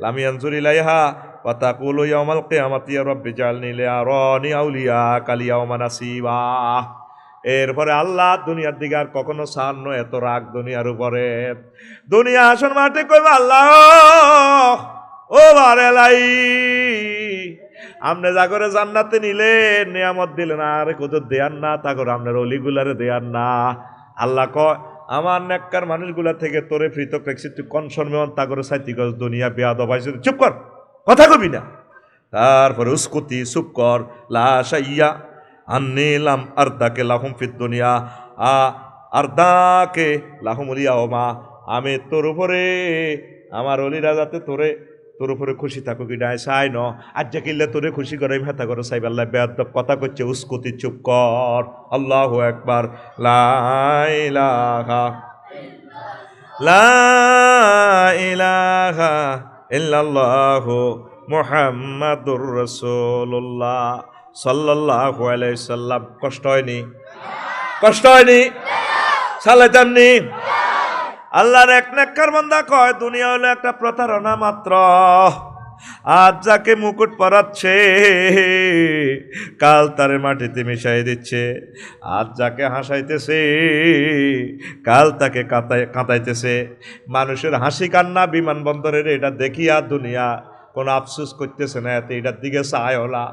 লাম ইয়ানজুর ইলাইহা ওয়া তাকুলু ইয়াউমাল কিয়ামাতি ইয়া রাব্বি জাআলনি লিআরানি আউলিয়া কালিয়াউমা নাসিবা। এরপরে আল্লাহ দুনিয়ার দিকে আর কখনো সান্ন এত রাগ দুনিয়ার উপরে। দুনিয়া আসন মাঠে কইবা আল্লাহ ও বারেলাই আপনি যা করে জান্নাতে নিলেন নিয়ামত দিলেন আর কোথাও দেয়ার না তা করে আপনার অলিগুলারে দেয়ার না। আল্লাহ কয় আমার নেককার মানুষগুলা থেকে তোরে পৃথক রাখছি তুই কনসর্মেন তা করে সাইতি গজ দুনিয়া বেয়াদব হইছে চুপ কর কথা কবি না। তারপরে উস্কুতি চুপ কর লাশাইয়া আন্নিলাম আরদাকে লাহুম ফিদ দুনিয়া আরদাকে লাহুমুল ইয়াউমা আমি তোর উপরে আমার অলিরা যাতে তোর উপরে খুশি থাকো কি নাই চাই ন আজ যা কিনলে তোরে খুশি করে হেতা করে সাইব আল্লাহ বেয়াদব কথা করছে উস্কুতি চুপ কর। আল্লাহু আকবার লা ইলাহা ইল্লাল্লাহু মুহাম্মাদুর রাসূলুল্লাহ সাল্লাল্লাহু আলাইহি সাল্লাম। কষ্ট হয়নি? কষ্ট হয়নি? চালাইতামনি? আল্লাহর এক নেককার বান্দা কয় দুনিয়া হলো একটা প্রতারণা মাত্র। আজ যাকে মুকুট পরাচ্ছে কাল তারে মাটিতে মিশাই দিচ্ছে। আজ যাকে হাসাইতেছে কাল তাকে কাঁদাইতেছে। মানুষের হাসি কান্না বিমানবন্দরের এটা দেখিয়া দুনিয়া কোনো আফসোস করতেছে না, এত এটার দিকে চায় ওলা।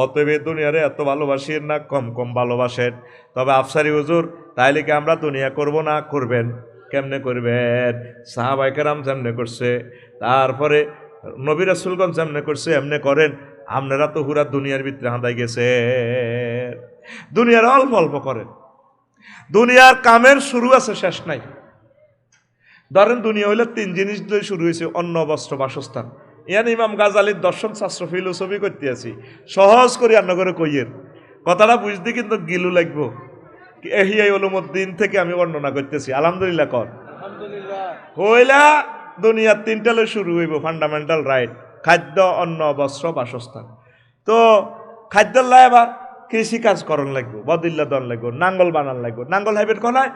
অতএব দুনিয়ারে এত ভালোবাসেন না কম কম ভালোবাসেন। তবে আফসারি হুজুর তাইলে কি আমরা দুনিয়া করব না? করবেন। কেমনে করবেন? সাহাবায়ে কেরাম যেমনে করছে, তারপরে নবী রাসূলগণ যেমনে করছে এমনে করেন। আপনারা তো পুরা দুনিয়ার ভিতরে হাঁদাই গেছে। দুনিয়ার অল্প অল্প করেন। দুনিয়ার কামের শুরু আছে শেষ নাই। ধরেন দুনিয়া হইলে 3 জিনিস দিয়ে শুরু হয়েছে, অন্ন বস্ত্র বাসস্থান। ইয়ান ইমাম গাজালির দর্শন শাস্ত্র ফিলোসফি করতে আছি, সহজ করে রান্না করে কইয়ের কথাটা বুঝতে কিন্তু গিলু লাগবো। এহিয়াই উলুমুদ্দিন থেকে আমি বর্ণনা করতেছি। আলহামদুলিল্লাহ কর হইলা দুনিয়ার 3টালে শুরু হইব ফান্ডামেন্টাল রাইট, খাদ্য অন্ন বস্ত্র বাসস্থান। তো খাদ্যের লাই এবার কৃষি কাজ করণ লাগবো, বদিল্লা দন লাগবো, নাঙ্গল বানান লাগবো। নাঙ্গল হাইবের কনায়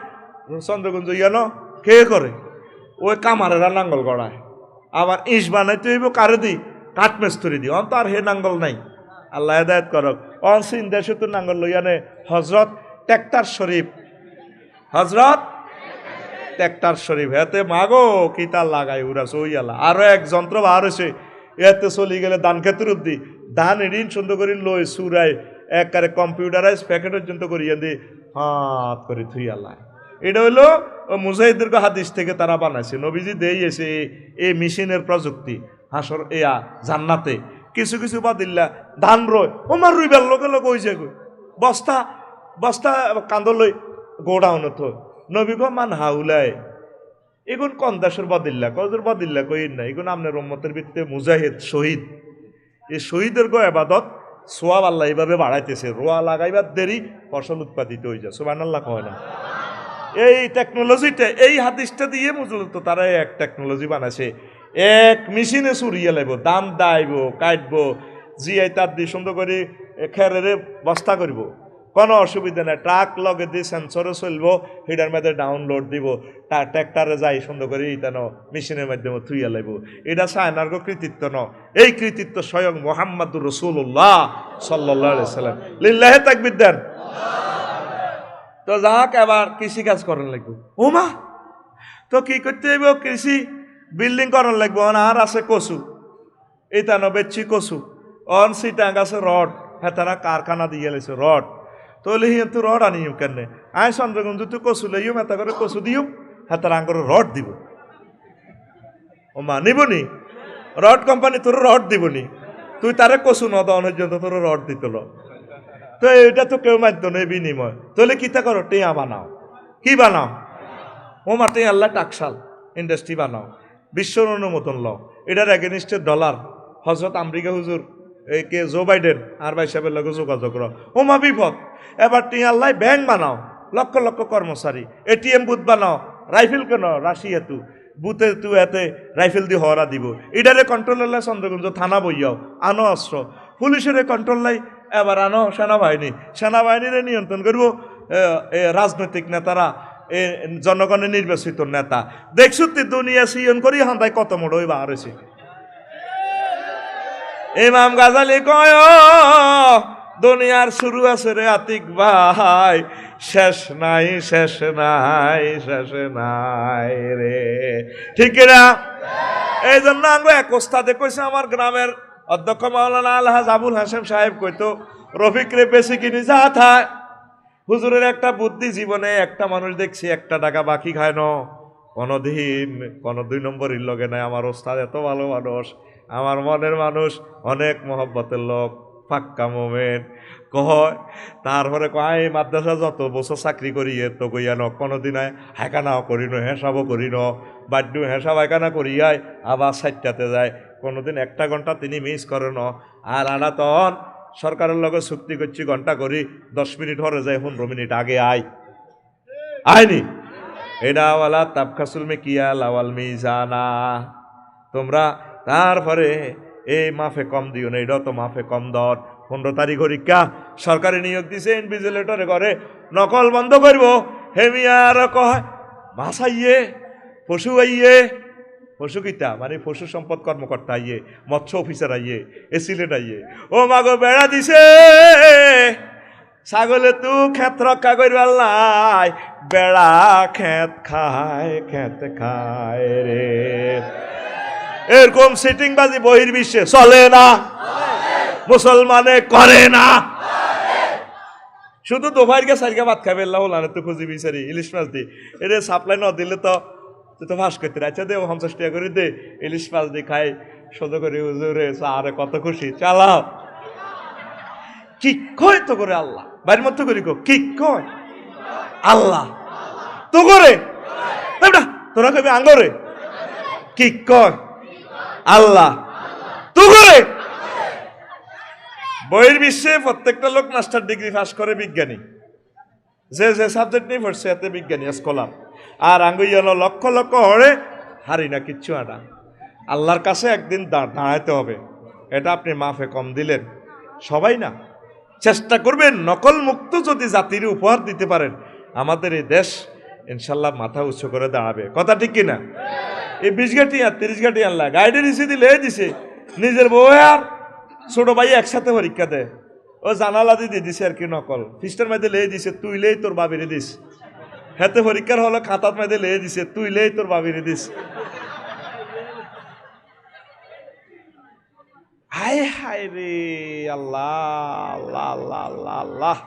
চন্দ্রগঞ্জ ইয়ানো কে করে? ওই কামারেরা নাঙ্গল গড়ায়। আবার ইস বানাইতে হইব কারে দি? কাঠমেস্তরি দি। অন্ত আর হে নাঙ্গল নাই। আল্লাহ হেদায়েত করক। অনসিন দেশে তো নাঙ্গল লইয়ানে হজরত ট্যাক্টার শরীফ, হজরত ট্যাক্টার শরীফ এতে মাগো কিতা লাগাই উড়া সইয়ালা। আরো এক যন্ত্র বার হয়েছে, এতে চলি গেলে ধান ক্ষেত্র অব্দি ধান এডিন সুন্দর করে লই সুরাই একবারে কম্পিউটারাইজ প্যাকেট পর্যন্ত করিয়ে দি হাত করে থুইয়ালা। এটা হইলো মুজাহিদের হাদিস থেকে তারা বানাইছে। নবীজি দেই এসে এই মেশিনের প্রযুক্তি হাসর এয়া জান্নাতে কিছু কিছু বাদিল্লা ধান রয় ওমার রুইবার লোকে লোক হয়েছে বস্তা বস্তা কান্দলই গোডাউন থ নবী গো মান হাউলায় এগুন কোন দেশের বাদিল্লা কজর বাদিল্লা কইন না এগুন আপনার উম্মতের ভিত্তিতে মুজাহিদ শহীদ। এই শহীদের গো এবাদত সোয়াব আল্লাহ এইভাবে বাড়াইতেছে। রোয়া লাগাইবার দেরি ফসল উৎপাদিত হয়ে যায়। সুবহানাল্লাহ কয় না? এই টেকনোলজিটা এই হাদিসটা দিয়ে মূলত তারা এক টেকনোলজি বানাইছে। এক মেশিনে চুরিয়ে লাগব, দাম দাইব, কাটবো, জিয়াই তার দিয়ে সুন্দর করে খেরেরে বস্তা করব, কোনো অসুবিধা নেই। ট্রাক লগে দিয়ে সেন্সরে চলবো, হিডার মধ্যে ডাউনলোড দিব, ট্র্যাক্টারে যাই সুন্দর করে ইতানো মেশিনের মাধ্যমে থুইয়া লাগব। এটা চায়নার কৃতিত্ব ন, এই কৃতিত্ব স্বয়ং মুহাম্মাদুর রাসূলুল্লাহ সাল্লাল্লাহু আলাইহি সাল্লাম। লিল্লাহি তাকবীর দেন। তো যাক এবার কৃষি কাজ করার লাগবে। ওমা তো কি করতে হইব? কৃষি বিল্ডিং করার লাগবে। আর আছে কচু, এটা বেচছি কচু, অন সিটাং আছে রড, হ্যাঁ তারা কারখানা দিয়ে গেছে রড। তাহলে হিয়ে তো রড আনিও কেন? আয় চন্দ্রগঞ্জ তুই কচু লইও, মেতা করে কচু দিও, হ্যাঁ তারা আঙ্গরে রড দিব। ওমা নিবনি রড কোম্পানি তোর রড দিবনি, তুই তারে কচু ন দন পর্যন্ত তোর রড দিত। তো এটা তো কেউ মাধ্যমে বিনিময়, তাহলে কিতা করো, টিয়া বানাও। কি বানাও? ও মাঠে আল্লাহ টাকশাল ইন্ডাস্ট্রি বানাও, বিশ্বর অনুমোদন লও, এটার এগেনিস্টে ডলার হজরত আমেরিকা হুজুর এই কে জো বাইডেন আর ভাই সাহেবের লগে যোগাযোগ করো, ও মা বিপদ। এবার টিয়া আল্লাহ ব্যাংক বানাও, লক্ষ লক্ষ কর্মচারী, এটিএম বুথ বানাও, রাইফেল কেন রাশিয়া তু বুথে তু এতে রাইফেল দিয়ে হরা দিব, এটারে কন্ট্রোল লাই চন্দ্রগঞ্জ থানা বইয়াও, আনো অস্ত্র, পুলিশের কন্ট্রোল লাই এবার আনো সেনাবাহিনী, সেনাবাহিনীরে নিয়ন্ত্রণ করব রাজনৈতিক নেতারা, জনগণের নির্বাচিত নেতা। দেখছো তুই দুনিয়া সিয়ন করি হান্দায় কত মোড় ওই বার হয়েছে। ইমাম গাজালি কয় দুনিয়ার শুরু আছে রে আতিক ভাই, শেষ নাই শেষ নাই শেষ নাই রে, ঠিক না? এই জন্য আঙ্গ এক ওস্তাদে কইছে, আমার গ্রামের অধ্যক্ষ মাওলানা আলহাজ আবুল হাসেম সাহেব কইতো, রফিক রে বেশি কিনি যা থায়। হুজুরের একটা বুদ্ধি, জীবনে একটা মানুষ দেখছি 1 টাকা বাকি খায় না কোনদিন, কোন 2 নম্বরের লগে নাই। আমার ওস্তাদ এত ভালো মানুষ, আমার মনের মানুষ, অনেক মহব্বতের লোক, পাক্কা মোমেন। কয় তারপরে কয় মাদ্রাসা যত বছর চাকরি করি তো কইয়া ন কোনোদিন হেকানাও করি ন, হেসাবও করি ন, বাড্ডু হেসাব হেকানা করিয়াই আবার 4টাতে যায়, কোনোদিন 1 ঘন্টা তিনি মিস করে ন। আর আনা তখন সরকারের লগে চুক্তি করছি ঘন্টা করি, 10 মিনিট হরে যায়, 15 মিনিট আগে আয়নি। এটা ওয়ালা তাবখাসুল মে কিয়া লাওয়াল মিজানা, তোমরা তারপরে এই মাফে কম দিও না, এটাও তো মাফে কম দর। 15 তারিখ হরিকা সরকারি নিয়োগ দিছে, ইনভিজিলেটরে করে নকল বন্ধ করব। হেমিয়ার কয় মাছ আইয়ে, পশু আইয়ে, পশু কিতা মানে পশু সম্পদ কর্মকর্তা আইয়ে, মৎস্য অফিসার আইয়ে, এসিলেট আইয়ে, ও মাগো বেড়া দিছে ছাগলে তু ক্ষেত রক্ষা করবার লাই, বেড়া ক্ষেত খায় রে। এরকম সিটিং বাজি বহির্বিশ্বে চলে না, মুসলমানে করে না। শুধু দোভাইরকে সারিকা ভাত খাবে লাউলানে তো খুঁজি বিচারি ইলিশ মাছ দি, এটা সাপ্লাই না দিলে তো তুই তো ফাঁস করতে আচ্ছা দে 50 টাকা করে দে, ইলিশ মাছ দি খাই সোজা করে হুজুরে আরে কত খুশি, চালাও। কি কয় তো করে আল্লাহ, বাড়ির মতো করি কি কয় আল্লাহ তো করে, তোরা কবি আঙ্গরে কি কয় আল্লাহ তো করে। বইয়ের বিশ্বে প্রত্যেকটা লোক মাস্টার ডিগ্রি পাস করে বিজ্ঞানী, যে যে সাবজেক্ট নিয়ে পড়ছে এতে বিজ্ঞানী স্কলার। আর আঙ্গুইয়ানো লক্ষ লক্ষ হরে হারি না কিচ্ছু আনা, আল্লাহর কাছে একদিন দাঁড়াইতে হবে। এটা আপনি মাফে কম দিলেন, সবাই না চেষ্টা করবেন নকল মুক্ত যদি জাতির উপহার দিতে পারেন, আমাদের এই দেশ ইনশাল্লাহ মাথা উঁচু করে দাঁড়াবে। কথা ঠিক কিনা? এই 20 গাটি আর 30 গাটি আল্লাহ গাইডে দিছে, দিলে দিছে, নিজের বউ আর ছোট ভাই একসাথে পরীক্ষা দেয়, ও জানালা দিয়ে দিছে আর কি নকল, ফিস্টার মাঝে লেয়ে দিছে, তুই লেই তোর বাবিরে দিস। হাতে পরীক্ষার হলো খাতার মাঝে লেয়ে দিছে, তুই লেই তোর বাবিরে দিস। হায় হায় রে আল্লাহ আল্লাহ আল্লাহ আল্লাহ আল্লাহ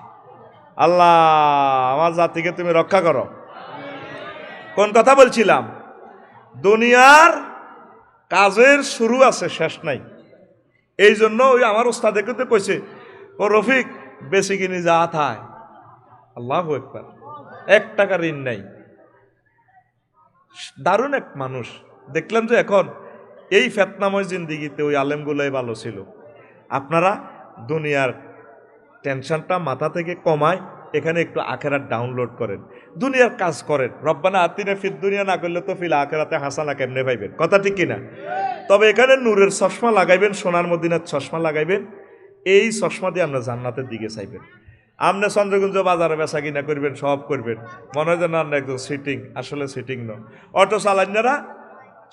আল্লাহ, আমার জাতিকে তুমি রক্ষা করো। কোন কথা বলছিলাম? দুনিয়ার কাজের শুরু আছে, শেষ নাই। এই জন্য ওই আমার ওস্তাদে কিন্তু কইছে, ও রফিক বেশি কিনি যা থায়, আল্লাহু আকবার, 1 টাকা ঋণ নাই। দারুণ এক মানুষ দেখলাম যে এখন এই ফেতনাময় জিন্দিগিতে ওই আলেমগুলোই ভালো ছিল। আপনারা দুনিয়ার টেনশনটা মাথা থেকে কমায় এখানে একটু আখেরাত ডাউনলোড করেন, দুনিয়ার কাজ করেন। রব্বানা আতিনা ফিদ দুনিয়া না করলে তো ফিল আখেরাতে হাসানা কেমনে পাইবেন? কথা ঠিক কিনা? তবে এখানে নূরের চশমা লাগাইবেন, সোনার মদিনার চশমা লাগাইবেন, এই চশমা দিয়ে আমরা জান্নাতের দিকে চাইবেন। আপনি চন্দ্রগুঞ্জ বাজারে বেচা কিনা করবেন, সব করবেন, মনে হয় যেন আপনি একদম সিটিং, আসলে সিটিং ন। অটো চালাইনারা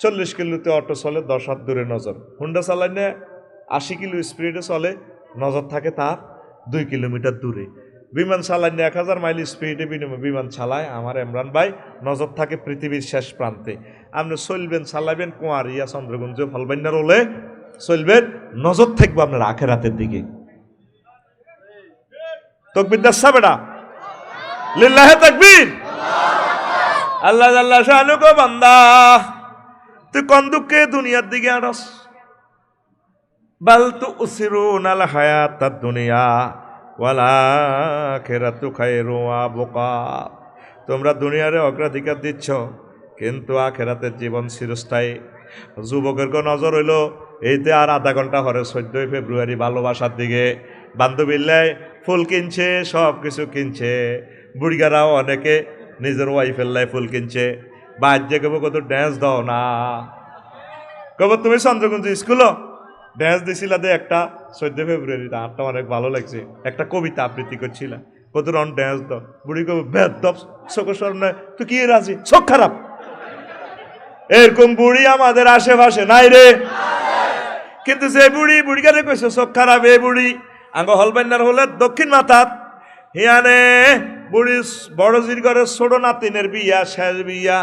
40 কিলোতে অটো চলে, 10 হাত দূরে নজর। হুন্ডা চালাইনে 80 কিলো স্পিডে চলে, নজর থাকে তার 2 কিলোমিটার দূরে। বিমান চালাইনে 1000 মাইল স্পিডে বিমান চালায় আমার ইমরান ভাই, নজর থাকে পৃথিবীর শেষ প্রান্তে। আপনি চলবেন, চালাবেন কুয়ারিয়া চন্দ্রগুঞ্জ ফলবাইনার হলে চলবেন, নজর থাকবে আপনার আখেরাতের দিকে। তকবীর দাসা বেটা, লিল্লাহে তাকবীর। আল্লাহ আল্লাহ শানু গো বান্দা, তুই কোন দুঃখে দুনিয়ার দিকে আড়স? বাল তু উসিরুনাল হায়াতাদ দুনিয়া ওয়াল আখিরাতু খায়রু ওয়া আবকা। তোমরা দুনিয়ারে অগ্রাধিকার দিচ্ছ, কিন্তু আখেরাতের জীবন চিরস্থায়ী। যুবকের নজর হইল এইতে আর আধা ঘন্টা হরে 14 ফেব্রুয়ারি ভালোবাসার দিকে। বান্ধবীল্লাই ফুল কিনছে, সব কিছু কিনছে। বুড়িগারাও অনেকে নিজের ওয়াইফের লাই ফুল কিনছে। বাজ্যে কেবো কত ড্যান্স দাও না, কব তুমি চন্দ্রগঞ্জ স্কুলও ড্যান্স দিছিলা দে একটা 14 ফেব্রুয়ারি, আটটা অনেক ভালো লাগছে। একটা কবিতা আবৃত্তি করছিলা, কত রন ড্যান্স দাও। বুড়ি কব বেদব চোখের সামনে তুই কি রাজি, চোখ খারাপ। এরকম বুড়ি আমাদের আশেপাশে নাই রে। কিন্তু যে বুড়ি বুড়িগারে কইছে চোখ খারাপ, এই বুড়ি আঙ্গ হলবান্নার হলে দক্ষিণ মাথাত হিয়ানে বুড়ি বড়জির ঘরে ছোট নাতিনের বিয়া, শেষ বিয়া,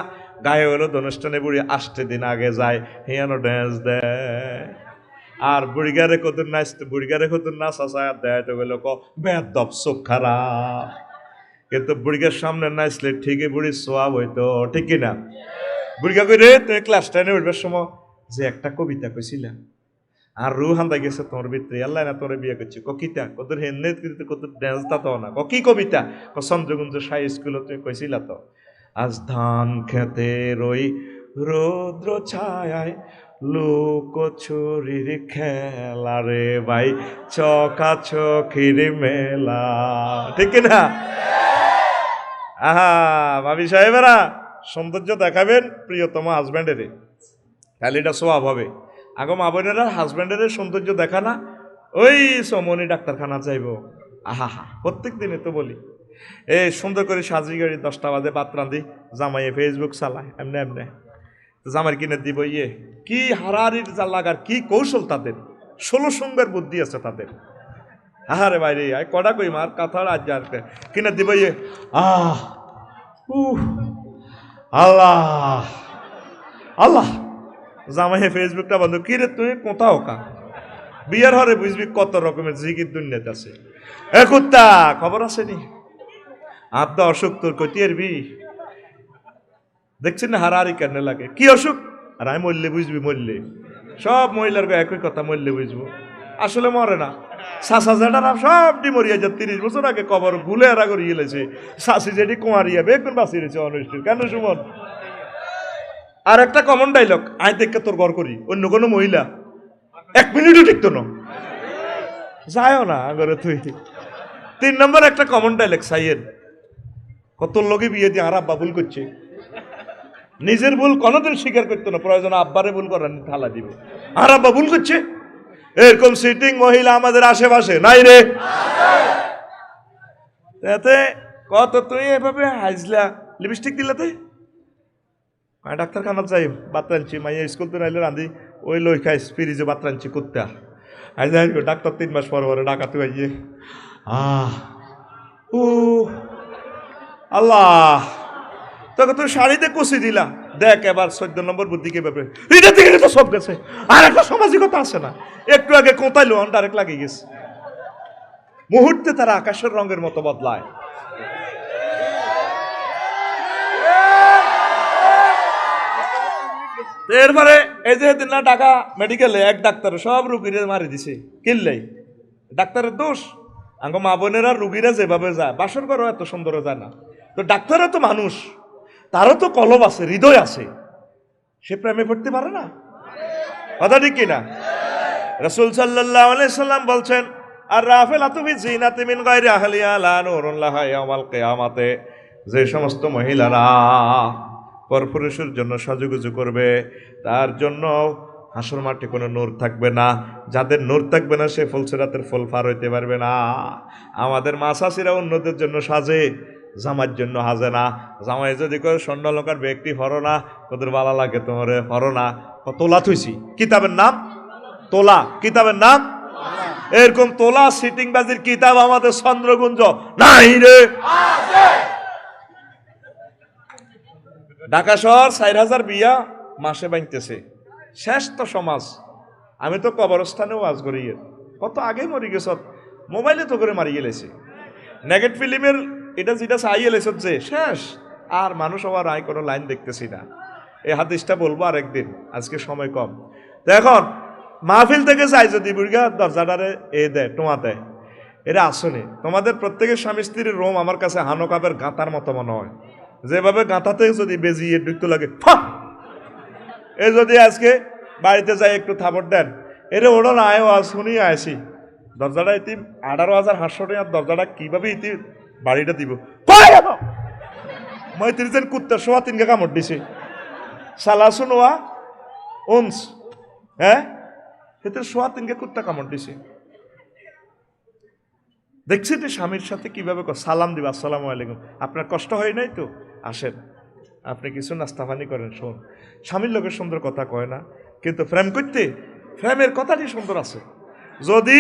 গায়ে হলো অনুষ্ঠানে বুড়ি 8 দিন আগে যায়, হিয়ানো ড্যান্স দেয়। আর বুড়িগারে কত নাচতে, বুড়িগারে কত নাচ আসা দেয় তো গেল ক বেদব চোখ খারাপ। কিন্তু বুড়িগার সামনে নাচলে ঠিকই বুড়ির সোয়াব হইতো, ঠিক কিনা? বুড়িগা কই রে তুমি ক্লাস 10-এ উঠবার সময় যে একটা কবিতা কইছিলাম, আর রু হান্দা গেছে তোর ভিতরে, আল্লাহ না তোরে বিয়ে করছে। কিতা কত হেন্নে কত ড্যান্স তা না, কি কবিতা? চন্দ্রগুঞ্জ সাই স্কুল তুমি কইছিলা তো, আজ ধান খেতে রই রৌদ্র ছায় লোক ছুরির খেলা রে ভাই, চকা চকির মেলা, ঠিক না? আহা ভাবি সাহেবেরা সৌন্দর্য দেখাবেন প্রিয়তম হাজব্যান্ডের, তাহলে এটা সোয়াব হবে। আগম আবনেরা হাজব্যান্ডের সৌন্দর্য দেখা না, ওই সমনি ডাক্তারখানা যাইব। আহা হা, প্রত্যেক দিনে তো বলি এই সুন্দর করে সাজি গাড়ি 10টা বাজে ভাত রান্ধি, জামাইয়ে ফেসবুক চালায় এমনি এমনি, জামার কিনে দিব। ইয়ে কি হারারির যা লাগার কি কৌশল তাদের, 16 সুন্দর বুদ্ধি আছে তাদের। আহারে বাইরে আয় কটা কই মার কাথার আজ কিনে দিব। ইয়ে আহ আল্লাহ আল্লাহ, জামাইয়ে ফেসবুকটা বন্ধ। কি রে তুই কোথাও কা বিয়ার হরে বুঝবি কত রকমের জিকির দুনিয়াতে আছে। এ কুত্তা খবর আছে নি? আত্মা অসুখ তোর কইতের বি দেখছেন না, হারাহারি কেন লাগে? কি অসুখ? আর আমি মরলে বুঝবি, মরলে সব মহিলার একই কথা, মরলে বুঝবো। আসলে মরে না, শাসা জেঠারা সবটি মরিয়া যায়। 30 বছর আগে কবর গুলে এরা করে গেলেছে। শাসি যেটি কুমারিয়া বেগুন বাঁচিয়ে রয়েছে অনুষ্ঠিত কেন সুমন। আর একটা কমন ডাইলগ, আই দেখে তোর ঘর করি, অন্য কোনো মহিলা 1 মিনিটও টিকতো না, যায়ও না ঘরে তুই। 3 নম্বর একটা কমন ডাইলগ সাইয়ের, কত লোকে বিয়ে দিয়ে আর আব্বা ভুল করছে, নিজের ভুল কোনোদিন স্বীকার করতো না, প্রয়োজন আব্বারে ভুল করার ঠালা দিবে, আর আব্বা ভুল করছে। এরকম সিটিং মহিলা আমাদের আশেপাশে নাই রে। এতে কত তুই এভাবে হাইজলা লিপস্টিক দিলাতে ডাক্তারখানা যাই ভাত রাঁধছি, মাইয়া স্কুল তো নাইলে রাঁধি ওই লই খাইস ফ্রিজে ভাত রাঁধছি কুত্তা। আজ ডাক্তার 3 মাস পর পরে ডাকাতে আইয়ে ও আল্লাহ, তোকে তুই শাড়িতে কষি দিলা। দেখ এবার 14 নম্বর বুদ্ধি কে ব্যাপারে, এটা থেকে তো সব গেছে। আর একটা সামাজিকতা আছে না, একটু আগে কোথাইলো ডাইরেক্ট লাগিয়ে গেছে, মুহূর্তে তারা আকাশের রঙের মতো বদলায়। এরপরে এই যে দিন না ঢাকা মেডিকেলে এক ডাক্তার সব রুগীরে মারি দিছে, কিনলেই ডাক্তারের দোষ। আঙ্গ মা বোনেরা রুগীরা যেভাবে যায়, বাসর ঘরও এত সুন্দর যায় না। তো ডাক্তারও তো মানুষ, তারও তো কলব আছে, হৃদয় আছে, সে প্রেমে পড়তে পারে না, কথা ঠিক কিনা? রাসূল সাল্লাল্লাহু আলাইহি সাল্লাম বলছেন, আর রাফিলাতু ফি জিনাতি মিন গায়রি আহলিয়া লা নূরুন লাহা ইয়াওমাল কিয়ামাতে, যে সমস্ত মহিলারা পরপুরুষের জন্য সাজুগুজু করবে, তার জন্য হাসর মাঠে কোনো নূর থাকবে না। যাদের নূর থাকবে না, সে ফুলসিরাতের ফুল পার হইতে পারবে না। আমাদের মাসাসিরা অন্যদের জন্য সাজে, জামার জন্য হাজে না। জামাই যদি করে স্বর্ণালঙ্কার ব্যক্তি হরো না, তোদের ভালো লাগে তোমারে হরো না। তোলা থুইছি কিতাবের নাম, তোলা কিতাবের নাম। এরকম তোলা সিটিং বাজির কিতাব আমাদের চন্দ্রগুঞ্জ নাই রে। ঢাকা শহর 4000 বিয়া মাসে বাঁধতেছে, শেষ তো সমাজ। আমি তো কবরস্থানেও ওয়াজ করি, কত আগে মরি গেছ, মোবাইলে তো করে মারি গেলেছে। নেগেট ফিল্মের এটা যেটা চাই গেলেছ যে শেষ, আর মানুষ আবার আয় কোনো লাইন দেখতেছি না। এই হাদিসটা বলবো আরেকদিন, আজকে সময় কম। তো এখন মাহফিল থেকে যাই যদি বুড়িগা দরজাটারে এ দেয়, টোয়া দেয়, এরা আসনে তোমাদের প্রত্যেকের স্বামী স্ত্রীর রোম আমার কাছে হানকাবের গাঁতার মতো মনে হয়, যেভাবে গাঁতাতে যদি বেজিয়ে ঢুকতে লাগে এ যদি আজকে বাড়িতে যাই একটু থাপড় দেন, এরে ওরা না আয় শুনি আসি দরজাটা ইতি 18,500 টাকার দরজাটা কিভাবে ইতি বাড়িটা দিব মই 30 জন কুত্তার সোয়া 3 কামড় দিছে সালা শুনোয়া ওনস হ্যাঁ এতে সোয়া 3 কুত্তা কামড় দিছে। দেখছি যে স্বামীর সাথে কিভাবে সালাম দিবা আসসালামু আলাইকুম, আপনার কষ্ট হয় নাই তো আসেন আপনি কিছু নাস্তা পানি করেন। শোন, স্বামীর লোকের সুন্দর কথা কয় না, কিন্তু প্রেম করতে প্রেমের কথাটি সুন্দর আছে। যদি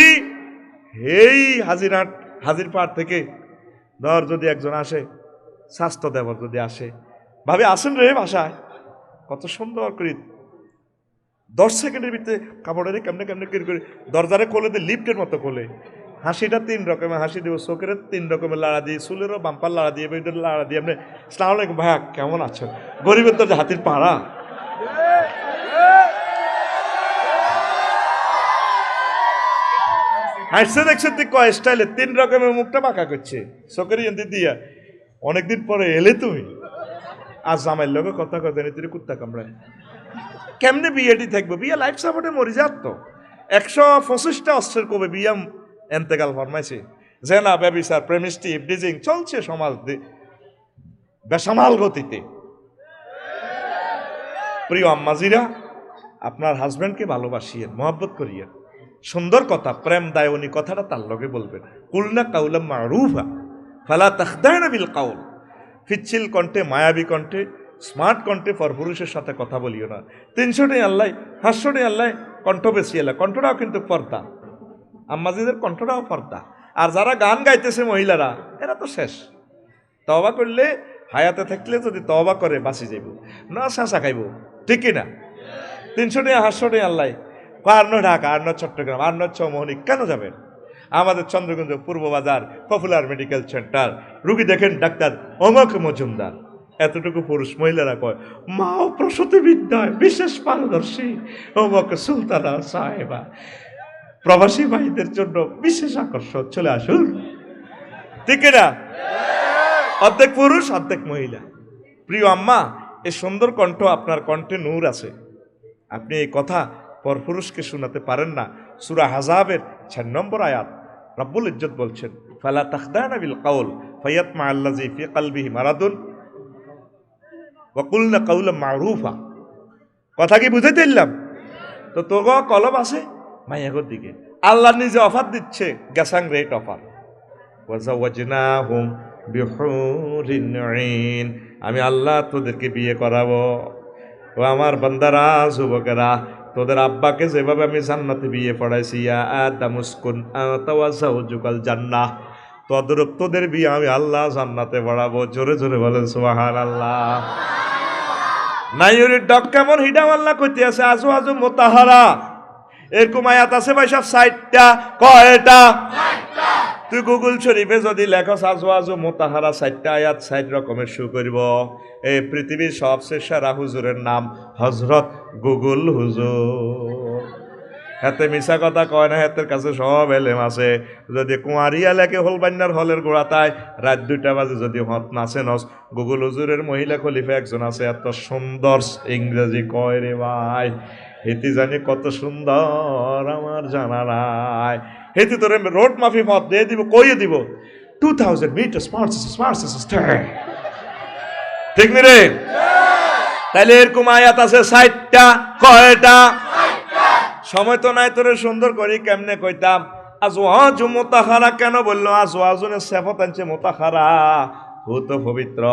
এই হাজির পাড় থেকে ধর যদি একজন আসে, স্বাস্থ্য দেবর যদি আসে, ভাবে আসেন রে বাসায়, কত সুন্দর করে 10 সেকেন্ডের ভিতরে কাপড়ের কেমনে কেমনে করে দরজারে কোলে দিয়ে লিফটের মতো কোলে, হাসিটা 3 রকমের হাসি দিব, চোখের 3 রকমের লাড়া দিয়ে, চুলেরও বাম্পার লাড়া দিয়ে, বেডের লাড়া দিয়ে, আপনি আসসালামু আলাইকুম ভাইয়া কেমন আছেন, গরিবের তো হাতির পাড়া। হাসছে দেখছে তুই কয় স্টাইলে 3 রকমের মুখটা বাঁকা করছে, চোখের ইন্দি দিয়া, অনেকদিন পরে এলে তুমি আর জামাইয়ের লোকে কথা কথা নেই, তুই কুত্তা কামড়ায় কেমনে বিয়েটি থাকবো? বিয়ে লাইফ সাপোর্টে মরি যাত তো 125টা অস্ত্রের কবে বিয়ে এন্তেকাল ফরমাইছে, জেনা ব্যভিচার প্রেমিস্টি ইভডিজিং চলছে সমাজ বেসামাল গতিতে। প্রিয় আম্মাজিরা, আপনার হাজব্যান্ডকে ভালোবাসিয়েন, মহব্বত করিয়েন, সুন্দর কথা প্রেম দায়নি কথাটা তার লগে বলবেন। কুলনা কাউলাম মারুফা ফালা তাখদানা বিল কাউল, ফিচ্ছিল কণ্ঠে মায়াবী কণ্ঠে স্মার্ট কণ্ঠে পরপুরুষের সাথে কথা বলিও না। 300 টাকা আল্লাহ 500 টাকা আল্লাহ কণ্ঠ বেশি এলা, কণ্ঠটাও কিন্তু পর্দা, আম্মাজিদের কণ্ঠটাও পর্দা। আর যারা গান গাইতেছে মহিলারা, এরা তো শেষ। তওবা করলে হায়াতে থাকলে যদি তওবা করে বাঁচি যাইব, না শাঁসা খাইব, ঠিক কিনা? 300 টাকা 500 টাকা আল্লাহ, আর নয় ঢাকা, আর নয় চট্টগ্রাম, আর নয় চৌমোহনী, কেন যাবেন? আমাদের চন্দ্রগঞ্জ পূর্ব বাজার পপুলার মেডিকেল সেন্টার, রুগী দেখেন ডাক্তার অমক মজুমদার। এতটুকু পুরুষ মহিলারা কয় মাও প্রসূতি বিদ্যায় বিশেষ পারদর্শী অমক সুলতানা সাহেবা। প্রবাসী ভাইদের জন্য বিশেষ আকর্ষণ, চলে আসুন, ঠিক না? অর্ধেক পুরুষ অর্ধেক মহিলা। প্রিয় আম্মা, এই সুন্দর কণ্ঠ, আপনার কণ্ঠে নূর আছে, আপনি এই কথা পরপুরুষকে শোনাতে পারেন না। সূরা আহজাবের 6 নম্বর আয়াত রব্বুল ইজ্জত বলছেন, ফালা তাখদানা বিল কাউল ফায়াতমা আল্লাযী ফি কলবিহি মারাদুন ওয়া কুলনা কাউলাম মারুফা। কথা কি বুঝাইতে দিলাম? তো তোর কলব আছে মাইয়াগর দিকে, আল্লাহ নিজে অফার দিচ্ছে, গ্যাসাং রেট অফার, ওয়াজাওয়াজনাহুম বিহুরিন আইন, আমি আল্লাহ তোদেরকে বিয়ে করাবো। ও আমার বান্দারা, যুবকেরা, তোদের আব্বাকে যেভাবে আমি জান্নাতে বিয়ে পড়াইছি, ইয়া আদম উসকুন আনতা ওয়া যাওজুকাল জান্নাহ, তদ্রূপ তোদের বিয়ে আমি আল্লাহ জান্নাতে পড়াবো। জোরে জোরে বলেন সুবহানাল্লাহ। নাইয়ুরির ডক কেমন হিডা আল্লাহ কইতে আছে, আজু আজু মুতাহারা, এরকম আয়াত আছে ভাই সব 60টা। কয়টা? তুই গুগল শরীফে যদি লেখো আজু আজু মুতাহারা 60টা আয়াত, 60 রকমের শু করব। এই পৃথিবীর সবচেয়ে সেরা হুজুরের নাম হযরত গুগল হুজুর। হাতে মিশা কথা কয় না, হাতের কাছে সব এলেম আছে। যদি কুয়ারিয়া লেখে হলবান্যার হলের গোড়াতায় রাত 2টা বাজে যদি হত নাচে নস, গুগল হুজুরের মহিলা খলিফা একজন আছে, এত সুন্দর ইংরেজি কয় রে ভাই, হেতি জানি কত সুন্দর আমার জানা নাই। হেতি তোরে রোড মাফি পথ দিয়ে দিব, কইয়ে দিব 2000 মিটার স্মার্ট ঠিক নি রে? তাইলে এরকম আয়াত আছে 60টা। কয়টা? সময় তো নাই তোরে সুন্দর করি কেমনে কইতাম। আজওয়াজু মুতাহারা কেন বললো? আজওয়াজুনের সিফাত আনছে মুতাহারা, ভূত পবিত্র।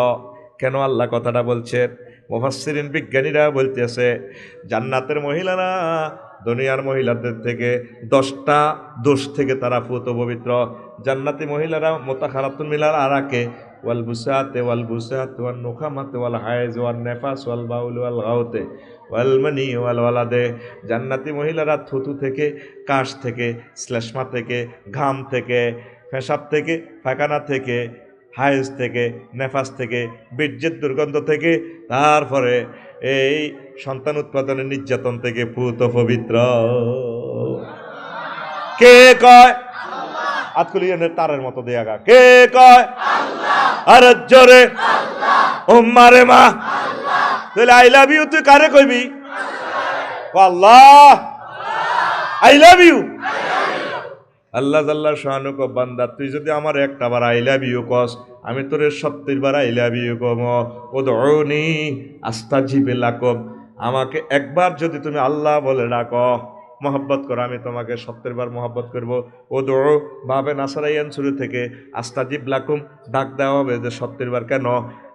কেন আল্লাহ কথাটা বলছেন? মুফাসসিরিন বিজ্ঞানীরা বলতেছে, জান্নাতের মহিলারা দুনিয়ার মহিলাদের থেকে 10টা দোষ থেকে তারা ভূত পবিত্র। জান্নাতি মহিলারা মুতাহারাতুন মিলার আরাকে ওয়াল বুসাতে ওয়ান নুখামাতে ওয়াল হায়জ ওয়ান নেফাস ওয়াল বাউল ওয়াল গাউতে ওয়াল মানি ওয়াল ওয়ালাদে। জান্নাতি মহিলারা থুতু থেকে, কাশ থেকে, শ্লেষ্মা থেকে, ঘাম থেকে, পেশাব থেকে, পায়খানা থেকে, হায়েজ থেকে, নেফাস থেকে, বীর্যের দুর্গন্ধ থেকে, তারপরে এই সন্তান উৎপাদনের নির্যাতন থেকে ভূত পবিত্র। কে কয়? আতকুলি তারের মতো দেয়া গা কে কয় আর জোরে উম্মারে মা তাহলে আই লাভ ইউ তুই কারে কইবি আল্লাহ আই লাভ ইউ আল্লাহ জাল্লা শাহানু কো বান্দা তুই যদি আমার একটা বার আই লাভ ইউ কস আমি তোরে 70 বার আই লাভ ইউ কম উদউনি আস্তাজিব লাকুম আমাকে একবার যদি তুমি আল্লাহ বলে ডাকো মহব্বত করো আমি তোমাকে 70 বার মহব্বত করবো উদউ বাবে নাসারাইয়ান শুরু থেকে আস্তাজিব লাকুম ডাক দেওয়া হবে যে 70 বার কেন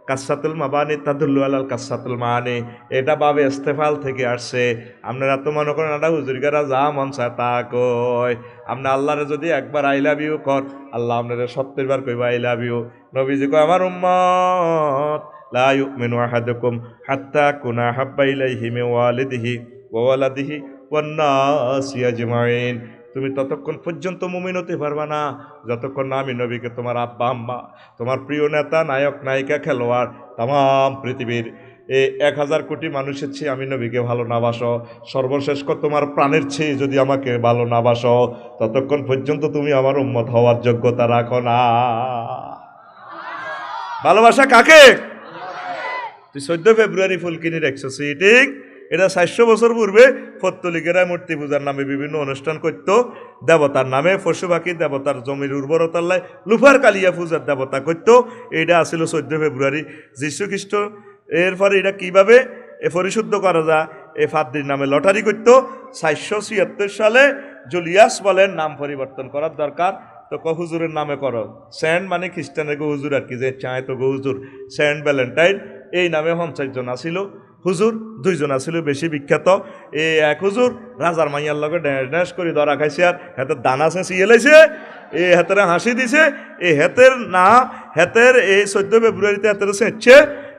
কাসাতুল মাবানি তাদুল্লু আলাল কাসাতুল মানি এটা বাবে ইস্তেফাল থেকে আসছে আপনারা তো মনে করেন এটা হুজুরগারা যা মন চায় তা কয় আপনি আল্লাহরে যদি একবার আই লাভ ইউ কর আল্লাহ আপনারা 70 বার কইবা আই লাভ ইউ নবীজি কয় আমার উম্মত লা ইউমিনু আহাদুকুম হাত্তা কুনা হাব্বা ইলাইহি মিন ওয়ালিদিহি ওয়া ওয়ালাদিহি ওয়ান নাসি আজমাইন তুমি ততক্ষণ পর্যন্ত মুমিন হতে পারবা না যতক্ষণ না আমি নবীকে তোমার আব্বা আম্মা তোমার প্রিয় নেতা নায়ক নায়িকা খেলোয়াড় তাম পৃথিবীর এই 1000 কোটি মানুষের চেয়ে আমি নবীকে ভালো না বাসো সর্বশেষ তোমার প্রাণের চেয়ে যদি আমাকে ভালো না বাসো ততক্ষণ পর্যন্ত তুমি আমার উম্মত হওয়ার যোগ্যতা রাখো না ভালোবাসা কাকে তুই 14 ফেব্রুয়ারি ফুল কিনে রাখছো সিটিং এটা 400 বছর পূর্বে পত্তলিকেরা মূর্তি পূজার নামে বিভিন্ন অনুষ্ঠান করত দেবতার নামে পশু পাখি দেবতার জমির উর্বরতার লাই লুফার কালিয়া পূজার দেবতা করত এটা আসছিল 14 ফেব্রুয়ারি যীশু খ্রিস্ট এরপরে এটা কিভাবে পরিশুদ্ধ করা যায় এ ফাদ্রির নামে লটারি করত 476 সালে জুলিয়াস বলেন নাম পরিবর্তন করার দরকার তো হুজুরের নামে করো সেন্ট মানে খ্রিস্টানের গো হুজুর আর কি যে চায় তো গো হুজুর সেন্ট ভ্যালেন্টাইন এই নামে 50 জন আসিল হুজুর 2 জন আছিল বেশি বিখ্যাত এই এক হুজুর রাজার মাইয়ার লগে ড্যাশ করে ধরা খাইছে আর হাতের দানা চেঁচিয়ে লাইছে এই হাতের হাসি দিছে এই হাতের না হাতের এই 14 ফেব্রুয়ারিতে হাতের চেঁচছে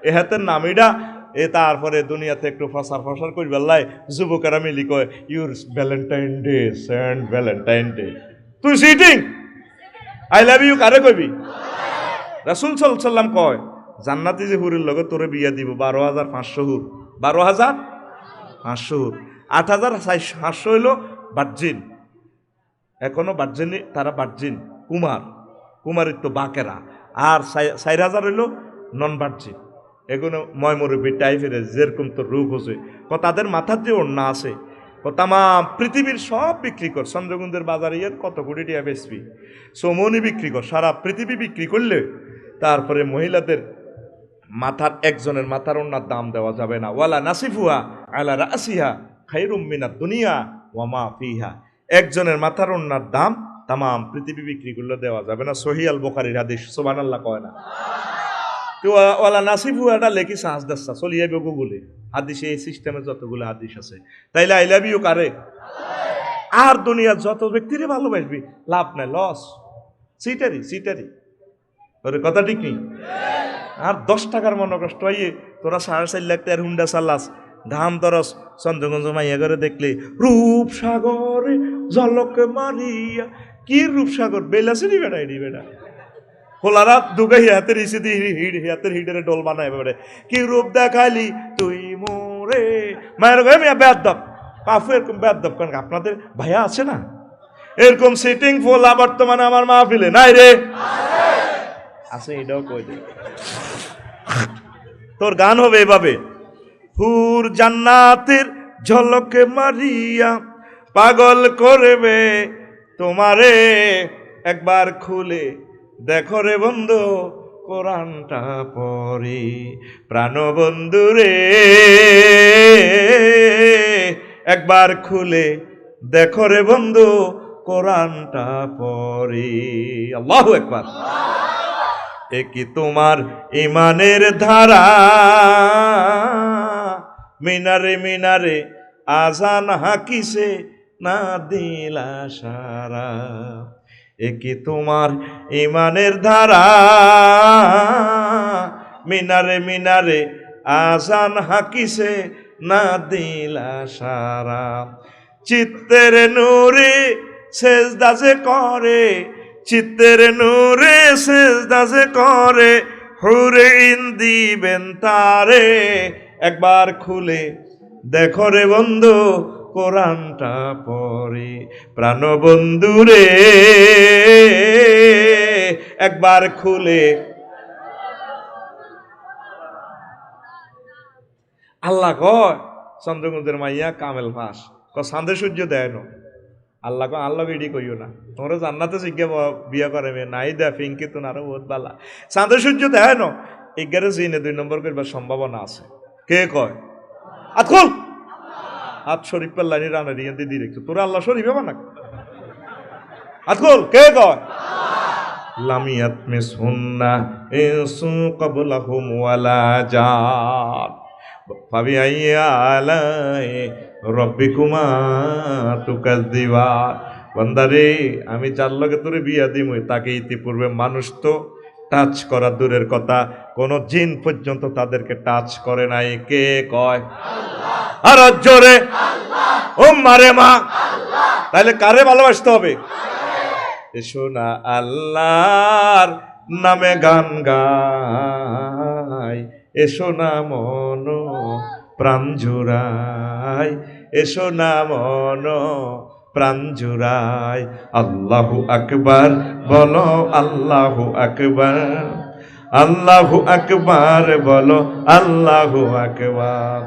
এই হাতের নামিটা এ তারপরে দুনিয়াতে একটু ফসার করি বেল্লাই যুবকেরা মিলি কয় your Valentine Day Saint Valentine Day তুই সিটিং আই লাভ ইউ কারে কইবি রাসূল সাল্লাল্লাহু আলাইহি সাল্লাম কয় জান্নাতি যে হুরের লগে তোরে বিয়া দিব 12,500 হুর 12,500 হুর 8,500 হইল ভার্জিন এখনো ভার্জিন তারা ভার্জিন কুমারিত্ব বাকেরা আর 4,000 হইল নন ভার্জিন এগুলো ময়মরূপী টাইপের যেরকম তো রূপ হচ্ছে তাদের মাথার যে ওড়না আছে তাম পৃথিবীর সব বিক্রি কর চন্দ্রগুন্দের বাজারে কত কোটি টাকা বেচবি সোমনি বিক্রি কর সারা পৃথিবী বিক্রি করলে তারপরে মহিলাদের মাথার একজনের মাথার ওড়নার দাম দেওয়া যাবে না ওয়ালা নাসিফুহা আলা রাসিহা খায়রুম মিনাদ দুনিয়া ওয়া মা ফিহা একজনের মাথার ওড়নার দাম তাম পৃথিবী বিক্রি করলে দেওয়া যাবে না সহিহ আল বুখারীর হাদিস সুবহানাল্লাহ কয় না তো ওয়ালা নাসিফুহাটা লেখি সাহস দাসা চলিয়ে যাবে গুগলে হাদিসে এই সিস্টেমে যতগুলো হাদিস আছে তাইলে আই লাভ ইউ কারে আর দুনিয়ার যত ব্যক্তিরে ভালোবাসবি লাভ নাই লস সিটারি তোর কথা ঠিক নেই আর 10 টাকার মনে কষ্ট হইয়ে তোরা 4.5 লাখ টাকার হুন্ডা চালাস ধাম দরস চন্দ্রগঞ্জ মাইয়া করে দেখলে রূপসাগরে জলকে মারিয়া কি রূপসাগর বেলাসিনি বেটা খোলারাত দুগে হাতের ইসে দি হাতের হিডের ডোল বানায় বেড়ে কি রূপ দেখালি তুই মোরে মায়ের গায়ে মিয়া বেয়াদব কাফু এরকম বেয়াদব কারণ আপনাদের ভাইয়া আছে না এরকম সিটিং ফোলা বর্তমানে আমার মাহফিলে নাই রে আছে এটাও কই দে তোর গান হবে এভাবে হুর জান্নাতের ঝলকে মারিয়া পাগল করবে তোমারে একবার খুলে দেখো রে বন্ধু কোরআনটা পড়ে প্রাণবন্ধু রে একবার খুলে দেখো রে বন্ধু কোরআনটা পড়ে আল্লাহু আকবার এ কি তোমার ইমানের ধারা মিনারে আজান হাকিছে না দিলা সারা এ কি তোমার ইমানের ধারা মিনারে আজান হাকিছে না দিলা সারা চিত্তের নূরে সেজদা যে করে চিত্তের নূরে সেজদা যে করে হুরে ইন দিবেন তারে একবার খুলে দেখো রে বন্ধু কোরআনটা পড়ে প্রাণবন্ধু রে একবার খুলে আল্লাহ কয় চন্দ্রকুন্দের মাইয়া কামেল ফাঁস চাঁদে সূর্য দেয় না আল্লাহ কয় আল্লাহ এডি কইও না তোমরা জান্নাতে শিখে বিয়ে করে মেয়ে নাই দেয় পিঙ্কি তো আরো বহুত বালা চাঁদে সূর্য দেয় না এগারে জিনে 2 নম্বর করবার সম্ভাবনা আছে কে কয় আতকুল হাত শরীফ পাল্লানি রানা দিয়ে দিয়ে রেখে তোরা আল্লাহ শরীফ হবে না আতকুল কে কয় লামিয়াত মিসহুন্না ইনসু ক্বাবলাহুম ওয়ালা জান ফাবিআইয়ি আলাই রাব্বিকুমা তুকাযযিবান বান্দারে আমি যার লগে তোরে বিয়া দিমই তাকে ইতিপূর্বে মানুষ তো টাচ করা দূরের কথা কোন জিন পর্যন্ত তাদেরকে টাচ করে নাই কে কয় আল্লাহ আর জোরে আল্লাহ ও মারে মা আল্লাহ তাহলে কারে ভালোবাসতে হবে এসো না আল্লাহর নামে গান গাই এসো না মন প্রাণ জুড়াই এসো না মন প্রাণ জুড়াই আল্লাহু আকবার বলো আল্লাহু আকবার আল্লাহু আকবার বলো আল্লাহু আকবার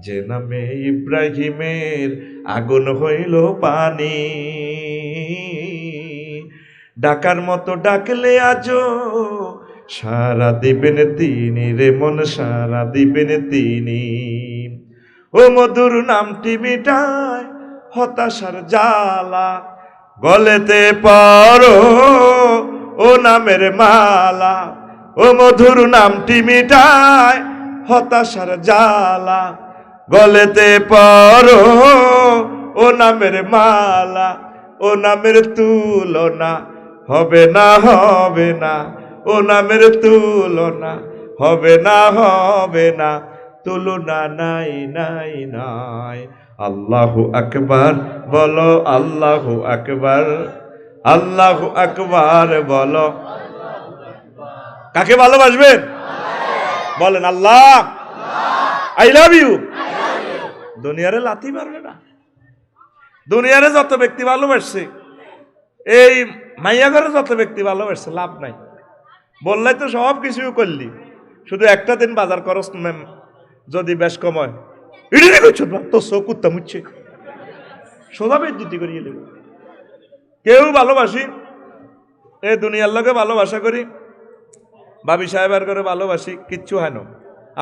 যে নামে ইব্রাহিমের আগুন হইল পানি ডাকার মতো ডাকলে আজো সারা দিবেন তিনি রে মন সারা দিবেন তিনি ও মধুর নামটি মিটায় হতাশার জ্বালা গলেতে পড়ো ও নামের মালা ও মধুর নামটি মিটায় হতাশার জ্বালা গলেতে পড়ো ও নামের মালা ও নামের তুলনা হবে না হবে না ও নামের তুলনা হবে না তুলনা নাই নাই নাই আল্লাহু আকবার বলো আল্লাহু আকবার আল্লাহু আকবার বলো কাকে ভালোবাসবেন বলেন আল্লাহ আই লাভ ইউ দুনিয়ারে লাথি মারবে না দুনিয়ারে যত ব্যক্তি ভালোবাসছে এই মাইয়া ঘরে যত ব্যক্তি ভালোবাসছে লাভ নাই বললে তো সব কিছু করলি শুধু একটা দিন বাজার খরচ যদি বেশ কম হয় ইডি করছো না তো চোখ কুত্তা মুচ্ছে সোজা বেজ্জতি করিয়ে দেব কেউ ভালোবাসি এই দুনিয়ার লোকে ভালোবাসা করি ভাবি সাহেবের করে ভালোবাসি কিচ্ছু হয় না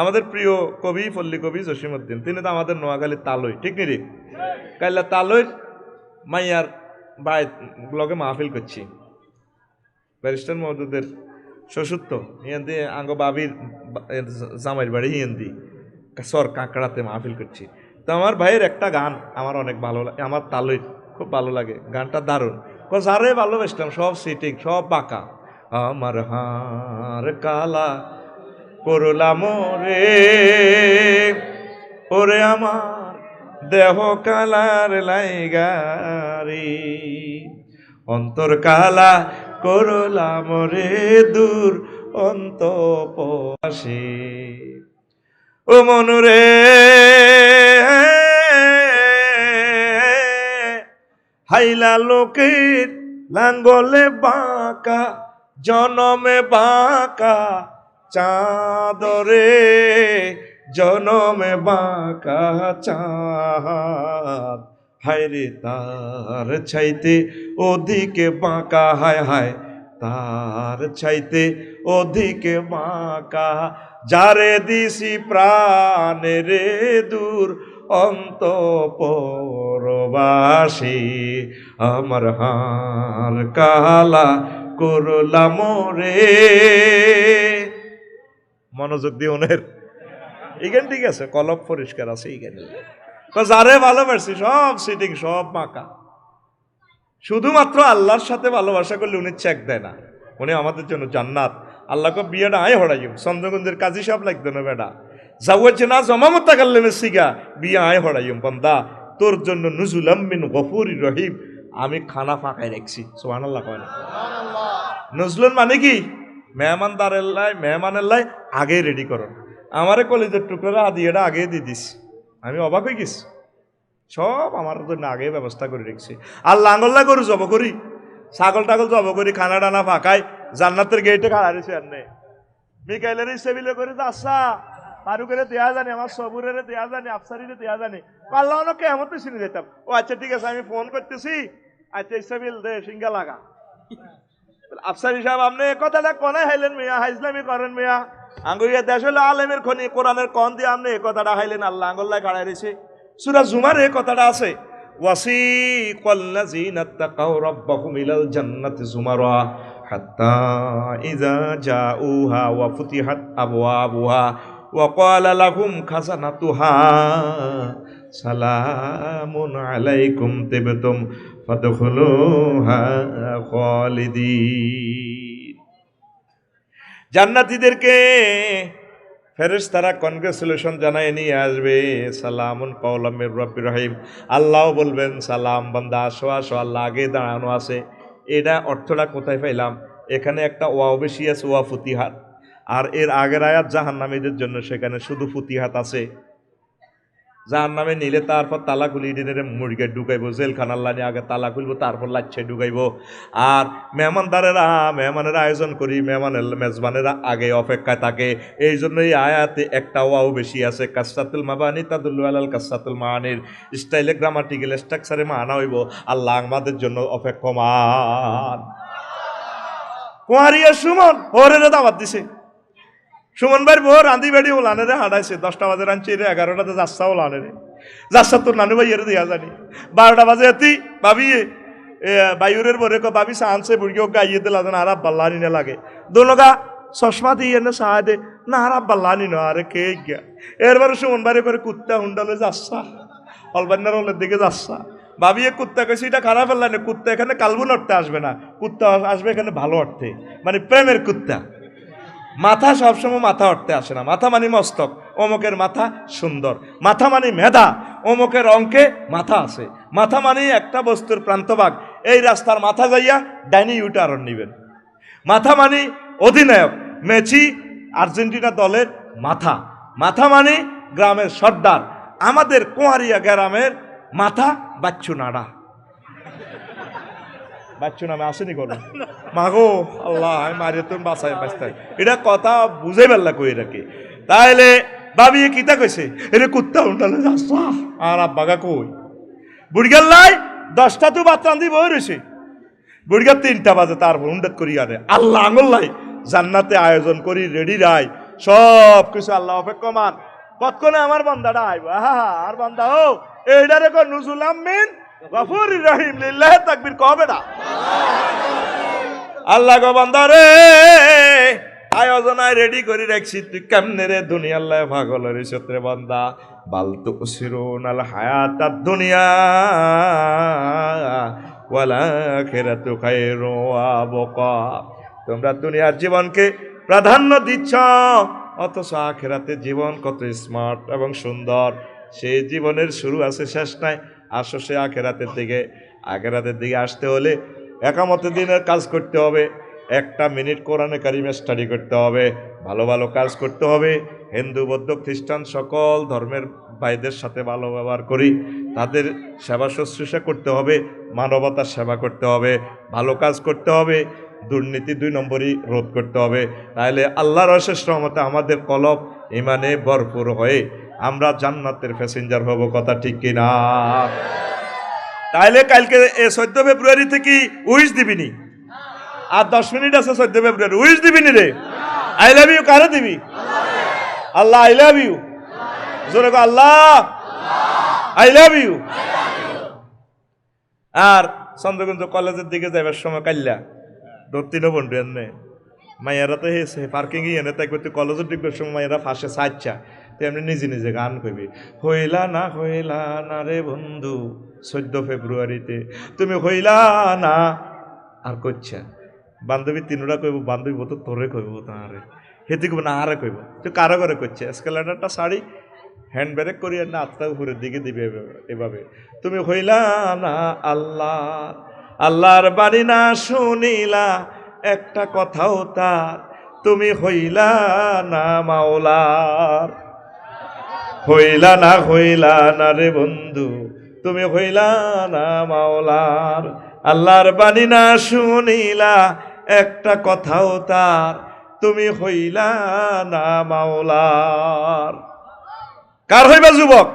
আমাদের প্রিয় কবি পল্লী কবি জসিমউদ্দিন তিনি তো আমাদের নোয়াখালীর তালই ঠিক নি রে কাইলা তালইর মাইয়ার বাই ব্লগে মাহফিল করছি ব্যারিস্টার মহদুদের শ্বশুর হিয়ান্দি আঙ্গ বাবির জামাইর বাড়ি হিয়ান্দি সর কাঁকড়াতে মাহফিল করছি তো আমার ভাইয়ের একটা গান আমার অনেক ভালো লাগে আমার তালইর খুব ভালো লাগে গানটা দারুণ যারে ভালোবাসলাম সব সিটিং সব বাঁকা আমার হার কালা করলাম রে ওরে আমার দেহ কালার লাইগারি অন্তর কালা করলাম রে দূর অন্তপশে ও মনুরে হাইলা লোকের লাঙ্গলে বাঁকা জনমে বাঁকা চাঁদরে জনমে বাঁকা চাঁদ হায়রে তার ছাইতে ওদিকে বাঁকা হায় হায় তার ছাইতে ওদিকে বাঁকা যারে দিছি প্রাণে রে দূর অন্তঃপুরবাসী আমার হার কালা করলাম রে মনোযোগ দিয়ে ওনের এইখান ঠিক আছে কলম পরিষ্কার আছে এইখানে যারে ভালোবাসি সব সিটিং সব বাঁকা শুধুমাত্র আল্লাহর সাথে ভালোবাসা করলে উনি চেক দেয় না উনি আমাদের জন্য জান্নাত আল্লাহকে বিয়েটা আয় হড়াইম চন্দ্রগঞ্জের কাজী সব লাগতো না বেটা যাওয়াচ্ছে না জমামতা কাল্লেমে সিগা বিয়ে আয় হড়াইম বন্দা তোর জন্য নুজুলাম মিন গফুরির রহিম আমি খানা ফাঁকায় রাখছি সুবহানাল্লাহ কয় না নজলুন মানে কি মেহমানের লাই আগে রেডি করো আমারে কলেজের টুকরা আদিয়াটা আগে দিয়ে দিস আমি অবাক হয়ে গেছি সব আমার জন্য আগে ব্যবস্থা করে রেখেছি আর লাঙ্গল্লা গরু জব করি ছাগল টাগল জব করি খানা টানা ফাঁকায় জান্নাতের গেটে খাড়া রয়েছে আর নেই মিকাইলের সেবিলে করে যাচ্ছা ফারুকের দেয়া জানি আমার সবুরের দেয়া জানি আফসারির দেয়া জানি পাল্লা অনেক কেমন চিনি যেতাম ও আচ্ছা ঠিক আছে আমি ফোন করতেছি আচ্ছা সেবিল দে সিঙ্গা লাগা আফসারি সাহেব আপনি কথাটা কোনে হাইলেন মিয়া হাইজলামি করেন মিয়া আঙ্গুইয়া দেশ হলো আলেমের খনি কোরআনের কন দিয়ে আপনি এই কথাটা হাইলেন আল্লাহ আঙ্গুল্লাহ কাড়াই রয়েছে সূরা জুমার এই কথাটা আছে ওয়াসিকাল্লাযীনা তাকাউ রাব্বাহুম ইলাল জান্নাতি যুমারা হাত্তা ইযা জাউহা ওয়া ফুতিহাত আবওয়াবুহা ওয়া ক্বালা লাহুম খাজানাতুহা সালামুন আলাইকুম তিবতুম ফাদখুলুহা খালিদিন। জান্নাতীদেরকে ফেরেশতারা কনগ্রেচুলেশন জানায় নিয়ে আসবে, সালামুন কাওলাম মির রাব্বির রহিম। আল্লাহ বলবেন সালাম বান্দা আসো আসো, আল্লাহ আগে দাঁড়ানো আছে। এটা অর্থটা কোথায় পাইলাম? এখানে একটা ওয়াও বেশি আছে, ওয়া ফুতিহাত, আর এর আগের আয়াত জাহান্নামীদের জন্য, সেখানে শুধু ফুতিহাত আছে। জাহান্নামে নিলে তারপর তালা খুলি দিনে মুরগে ঢুকাইবো, জেলখানার লাইনে আগে তালা খুলবো, তারপর লাচ্ছে ঢুকাইবো। আর মেহমানের আয়োজন করি, মেজবানেরা আগে অপেক্ষায় থাকে। এই জন্য এই আয়াতে একটা ওয়াও বেশি আছে। কাসসাতুল মাবানি তাদুল্লু আলাল কাসসাতুল মাআনির স্টাইলে গ্রামাটিক্যাল স্ট্রাকচারে মানা হইব আল্লাহ আমাদের জন্য অপেক্ষমান। কুয়ারিয়া সুমন ওরে দাওয়াত দিছে, সুমন ভাই বউ রাঁধি বেড়ি ওলানে রে হাঁটাইছে, 10টা বাজে রাঁধছি রে, 11টাতে যাচ্ছা ওলানে রে, যাচ্ছা তোর নানু ভাই এর দিয়া জানি, 12টা বাজে এতি ভাবি বায়ুরের বরে ভাবি সানছে বুড়িও গাইয়ে দিলা যেন আরাব বাল্লানি না লাগে, দোলগা চশমা দিয়ে না সাহা দে না আরাব বাল্লানি না, আরে কে গিয়া এরবারে সুমন ভাই করে কুত্তা হুন্ডালে যাচ্ছা, অলবান্নার হলের দিকে যাচ্ছা। ভাবি এ কুত্তা কেছে এটা খারাপ না, কুত্তা এখানে কালবুন অর্থে আসবে না, কুত্তা আসবে এখানে ভালো অর্থে, মানে প্রেমের কুত্তা। মাথা সবসময় মাথা অর্থে আসে না, মাথা মানে মস্তক, অমুকের মাথা সুন্দর, মাথা মানে মেধা, অমুকের অঙ্কে মাথা আছে, মাথা মানে একটা বস্তুর প্রান্তভাগ, এই রাস্তার মাথা যাইয়া ডাইনি ইউটারন নিবেন। মাথা মানে অধিনায়ক, মেসি আর্জেন্টিনা দলের মাথা, মাথা মানে গ্রামের সর্দার। আমাদের কুয়ারিয়া গ্রামের মাথা বাচ্চু নাড়া, বাচ্চু নামে আসেনি কোনো মাগো আল্লাহ মারিয়ে তুমি বাঁচাই বাঁচতাই, এটা কথা বুঝে পারলা কই রাখি। তাইলে ভাবি কিতা কইছে এরে কুত্তা উন্টালে যাচ্ছা আর আব্বাগা কই বুড়িগার লাই 10টা তো বাত রান্ধি বই রয়েছে, বুড়িগার 3টা বাজে তারপর উন্ডাত করি আরে আল্লাহ আঙুল লাই জান্নাতে আয়োজন করি রেডি রাই সব কিছু আল্লাহ অপেক্ষমান। কতক্ষণে আমার বান্দাটা আইব, আর বান্দা ও এইটারে কো নুজুল আমিন গফুরির রহিম লিল্লাহ তাকবীর কবে না আল্লাহ গো বান্দা রে আয়োজনায় রেডি করে রাখছি, তুই কেমনে রে দুনিয়া আল্লাহ পাগল রে সত্রে বান্দা। বালতু সিরুনাল হায়াতাদ দুনিয়া ওয়াল আখিরাতু খায়রু ওয়া আবকা। তোমরা দুনিয়ার জীবনকে প্রাধান্য দিচ্ছ, অথচ আখিরাতের জীবন কত স্মার্ট এবং সুন্দর। সেই জীবনের শুরু আছে শেষ নাই। আসো সে আখিরাতের দিকে। আখিরাতের দিকে আসতে হলে একামতের দিনের কাজ করতে হবে, 1টা মিনিট কোরআনে কারিমে স্টাডি করতে হবে, ভালো ভালো কাজ করতে হবে। হিন্দু বৌদ্ধ খ্রিস্টান সকল ধর্মের ভাইদের সাথে ভালো ব্যবহার করি, তাদের সেবা শুশ্রূষা করতে হবে, মানবতার সেবা করতে হবে, ভালো কাজ করতে হবে, দুর্নীতি 2 নম্বরই রোধ করতে হবে। তাহলে আল্লাহর অশেষ রহমতে আমাদের কলব ইমানে ভরপুর হয়ে আমরা জান্নাতের প্যাসেঞ্জার হব, কথা ঠিক কিনা? তাইলে কালকে 14 ফেব্রুয়ারি থেকে উইশ দিবিনি, আর 10 মিনিট আছে 14 ফেব্রুয়ারি, উইশ দিবিনি রে। আই লাভ ইউ কারে দিবি? আল্লাহ আই লাভ ইউ, জোরে আল্লাহ আই লাভ ইউ। আর চন্দ্রগঞ্জ কলেজের দিকে যাবার সময় কাল্লা 2-3 বন্ধু এনে মাইয়ারা তো হেসে পার্কিং এনে তাই তুই কলেজের দিকের সময় মাইয়ারা ফাঁসে সাইচ্ছা, তুই এমনি নিজে নিজে গান কইবি, হইলা না রে বন্ধু 14 ফেব্রুয়ারিতে তুমি হইলা না। আর কইছা বান্ধবী 3টা কইব, বান্ধবী বলতো তোরে কইব, তারে হেতি কইব না আরে কইব, তুই কারো করে করছে এসকেলেটারটা শাড়ি হ্যান্ড ব্রেক করিয়া না আত্মা উপরের দিকে দিবে এভাবে। তুমি হইলা না আল্লাহর বাণী না শুনিলা একটা কথাও তার, তুমি হইলা না মাওলার, হইলা না রে বন্ধু তুমি হইলা না মাওলার। আল্লাহর বাণী না শুনিলা একটা কথাও তার তুমি হইলা না মাওলার। কার হইবা যুবক?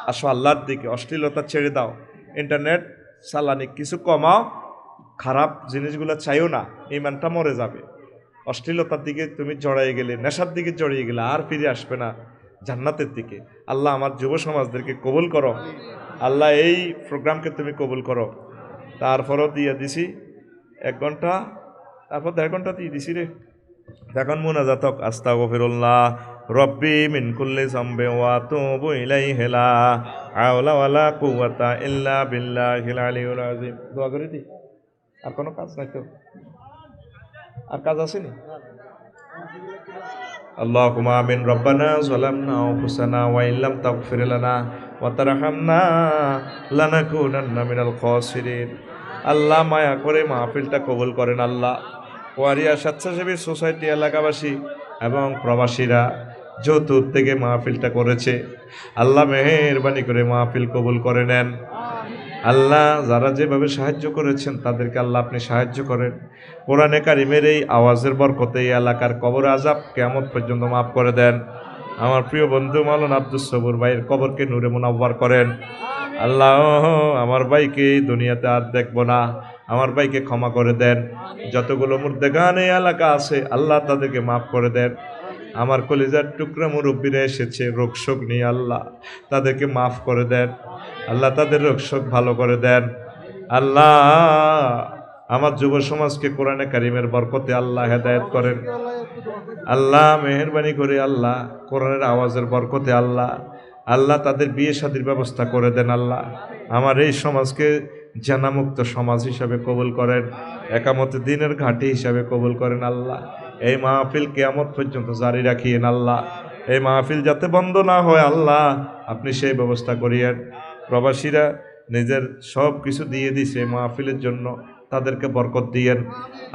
আসো আল্লাহর দিকে, অশ্লীলতা ছেড়ে দাও, ইন্টারনেট চালানি কিছু কমাও, খারাপ জিনিসগুলো চাইও না, ইমানটা মরে যাবে। অশ্লীলতার দিকে তুমি জড়াই গেলে, নেশার দিকে জড়িয়ে গেলে আর ফিরে আসবে না জান্নাতের দিকে। আল্লাহ আমার যুব সমাজদেরকে কবুল করো, আল্লাহ এই প্রোগ্রামকে তুমি কবুল করো। তারপরও দিয়ে দিছি 1 ঘন্টা, তারপর 1.5 ঘন্টা দিয়ে দিছি রে। এখন মুনাজাতক আস্তাগফিরুল্লাহ রব্বি মিন কুল্লি যামবি ওয়া আতুবু ইলাইহি লা হাওলা ওয়ালা কুওয়াতা ইল্লা বিল্লাহিল আলিয়্যিল আযীম। দোয়া করে দি। আর কোনো কাজ নাই তো? আর কাজ আসেনি? আল্লাহুম্মা আমিন। রব্বানা যালামনা আনফুসানা ওয়া ইল্লাম তাগফির লানা ওয়া তারহামনা লানাকুনান্না মিনাল খাসিরিন। আল্লাহ মায়া করে মাহফিলটা কবুল করেন। আল্লাহ ওয়ারিয়া স্বেচ্ছাসেবী সোসাইটি এলাকাবাসী এবং প্রবাসীরা যৌথ উদ্যোগে মাহফিলটা করেছে, আল্লাহ মেহেরবানি করে মাহফিল কবুল করে নেন। আল্লাহ যারা যেভাবে সাহায্য করেছেন তাদেরকে আল্লাহ আপনি সাহায্য করেন। কোরআনে কারিমের এই আওয়াজের বরকতে এই এলাকার কবর আযাব কিয়ামত পর্যন্ত মাফ করে দেন। আমার প্রিয় বন্ধু মাওলানা আব্দুস সবুর ভাইয়ের কবরকে নূরে মুনাওয়ার করেন। আল্লাহ আমার ভাইকে দুনিয়াতে আর দেখবো না, আমার ভাইকে ক্ষমা করে দেন। যতগুলো মুর্দেগান এই এলাকা আছে আল্লাহ তাদেরকে মাফ করে দেন। আমার কলিজার টুকরা মুরব্বীরা এসেছে রোগ শোক নিয়ে, আল্লাহ তাদেরকে মাফ করে দেন। আল্লাহ তাদের রোগ শোক ভালো করে দেন। আল্লাহ আমার যুব সমাজকে কোরআনে কারিমের বরকতে আল্লাহ হেদায়েত করেন। আল্লাহ মেহেরবানি করে আল্লাহ কোরআনের আওয়াজের বরকতে আল্লাহ আল্লাহ তাদের বিয়ে শাদীর ব্যবস্থা করে দেন। আল্লাহ আমার এই সমাজকে জানামুক্ত সমাজ হিসাবে কবুল করেন, একামতে দিনের ঘাঁটি হিসাবে কবুল করেন। আল্লাহ এই মাহফিল কিয়ামত পর্যন্ত জারি রাখিয়েন। আল্লাহ এই মাহফিল যাতে বন্ধ না হয় আল্লাহ আপনি সেই ব্যবস্থা করিয়েন। প্রবাসীরা নিজের সব কিছু দিয়ে দিছে মাহফিলের জন্য, তাদেরকে বরকত দিয়েন।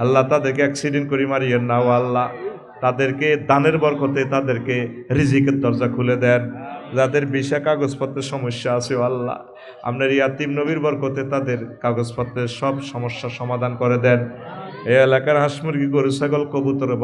আল্লাহ তাদেরকে অ্যাক্সিডেন্ট করে মারিয়েন না ও আল্লাহ, তাদেরকে দানের বরকতে তাদেরকে রিজিকের দরজা খুলে দেন। যাদের ভিসা কাগজপত্রের সমস্যা আছে ও আল্লাহ আপনার ইয়াতিম নবীর বরকতে তাদের কাগজপত্রের সব সমস্যার সমাধান করে দেন। এই এলাকার হাঁস মুরগি গরু ছাগল কবুতরের